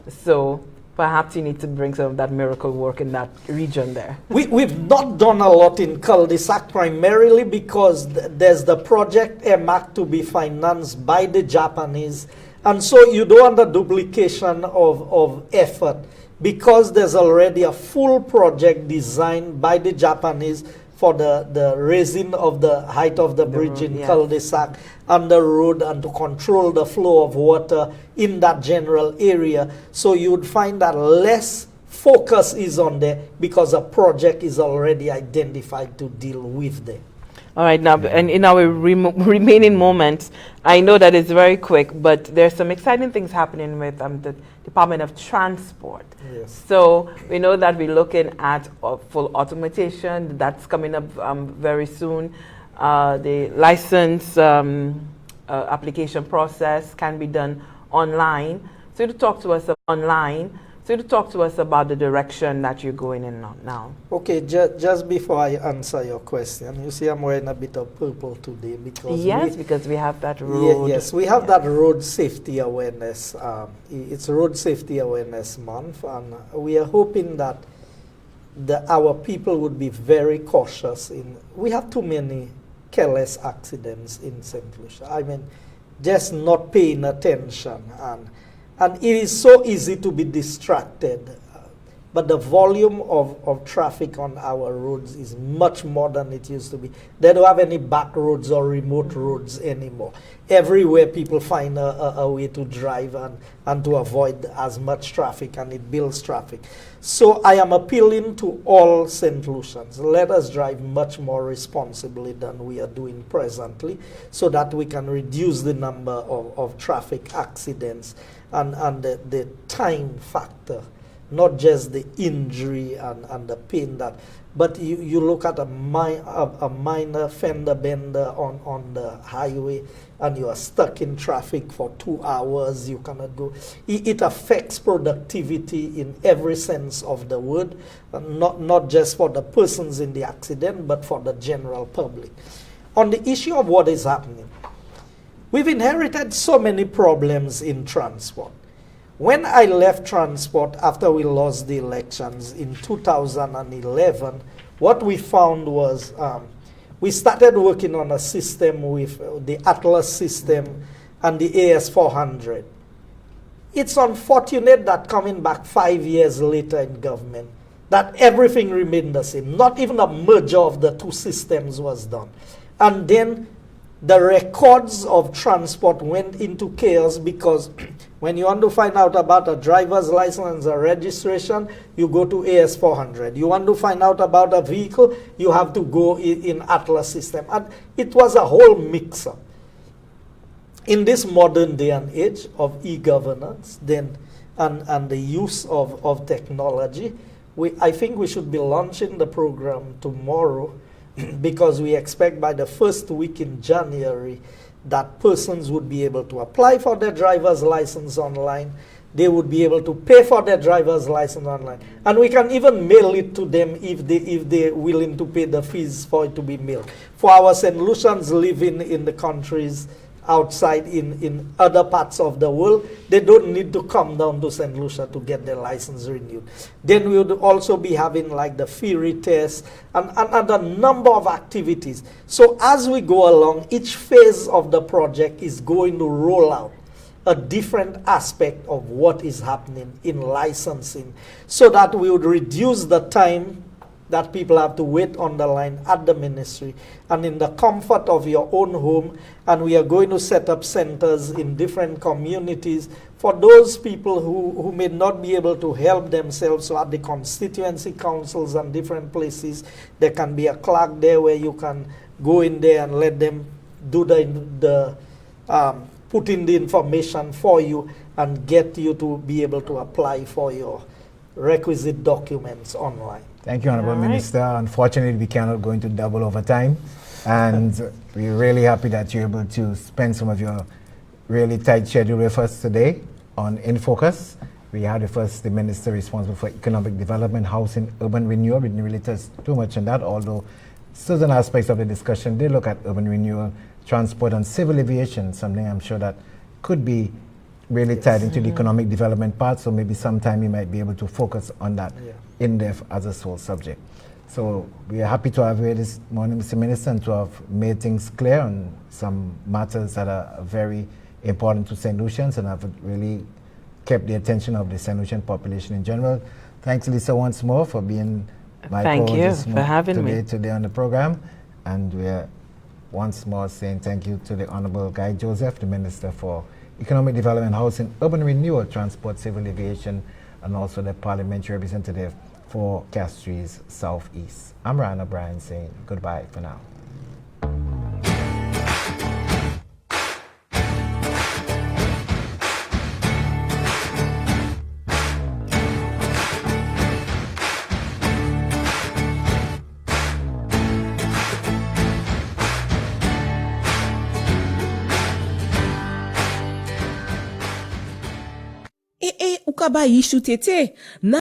Speaker 2: So perhaps you need to bring some of that miracle work in that region there.
Speaker 12: We've not done a lot in cul-de-sac primarily because there's the project EMAC to be financed by the Japanese. And so you don't want a duplication of effort because there's already a full project designed by the Japanese for the raising of the height of the bridge in cul-de-sac and the road and to control the flow of water in that general area. So you would find that less focus is on there because a project is already identified to deal with them.
Speaker 2: All right, now, and in our remaining moments, I know that it's very quick, but there's some exciting things happening with the Department of Transport.
Speaker 12: Yes.
Speaker 2: So we know that we're looking at full automation. That's coming up very soon. The license application process can be done online. So to talk to us about the direction that you're going in now.
Speaker 12: Okay, just before I answer your question, you see I'm wearing a bit of purple today because
Speaker 2: because we have that road.
Speaker 12: Yes, we have that road safety awareness. It's Road Safety Awareness Month, and we are hoping that our people would be very cautious. We have too many careless accidents in Saint Lucia. I mean, just not paying attention and it is so easy to be distracted. But the volume of traffic on our roads is much more than it used to be. They don't have any back roads or remote roads anymore. Everywhere people find a way to drive and to avoid as much traffic, and it builds traffic. So I am appealing to all St. Lucians. Let us drive much more responsibly than we are doing presently so that we can reduce the number of traffic accidents and the time factor. Not just the injury and the pain but you look at a minor fender bender on the highway and you are stuck in traffic for 2 hours, you cannot go. It affects productivity in every sense of the word, not just for the persons in the accident, but for the general public. On the issue of what is happening, we've inherited so many problems in transport. When I left transport after we lost the elections in 2011, what we found was we started working on a system with the Atlas system and the AS400. It's unfortunate that coming back 5 years later in government, that everything remained the same. Not even a merger of the two systems was done. And then the records of transport went into chaos because when you want to find out about a driver's license or registration, you go to AS400. You want to find out about a vehicle, you have to go in Atlas system. And it was a whole mix-up. In this modern day and age of e-governance and the use of technology, I think we should be launching the program tomorrow because we expect by the first week in January that persons would be able to apply for their driver's license online. They would be able to pay for their driver's license online. And we can even mail it to them if they're willing to pay the fees for it to be mailed. For our St. Lucians living in the countries outside in other parts of the world, they don't need to come down to St. Lucia to get their license renewed. Then we would also be having like the theory test and a number of activities. So as we go along, each phase of the project is going to roll out a different aspect of what is happening in licensing so that we would reduce the time that people have to wait on the line at the ministry and in the comfort of your own home. And we are going to set up centers in different communities for those people who may not be able to help themselves. So at the constituency councils and different places, there can be a clerk there where you can go in there and let them do put in the information for you and get you to be able to apply for your requisite documents online.
Speaker 1: Thank you, Honorable Minister. Unfortunately, we cannot go into double overtime, and we're really happy that you're able to spend some of your really tight schedule with us today on In Focus. We had the Minister responsible for Economic Development, Housing, Urban Renewal. We didn't really touch too much on that, although certain aspects of the discussion did look at urban renewal, transport, and civil aviation, something I'm sure that could be really tied into the economic development part, so maybe sometime you might be able to focus on that in depth as a sole subject. So we are happy to have you here this morning, Mr. Minister, and to have made things clear on some matters that are very important to St. Lucians and have really kept the attention of the St. Lucian population in general. Thanks, Lisa, once more for being my co-host today on the program. And we are once more saying thank you to the Honorable Guy Joseph, the Minister for Economic Development, Housing, Urban Renewal, Transport, Civil Aviation, and also the Parliamentary Representative for Castries Southeast. I'm Ryan O'Brien saying goodbye for now.
Speaker 4: Ukaba yishu tete na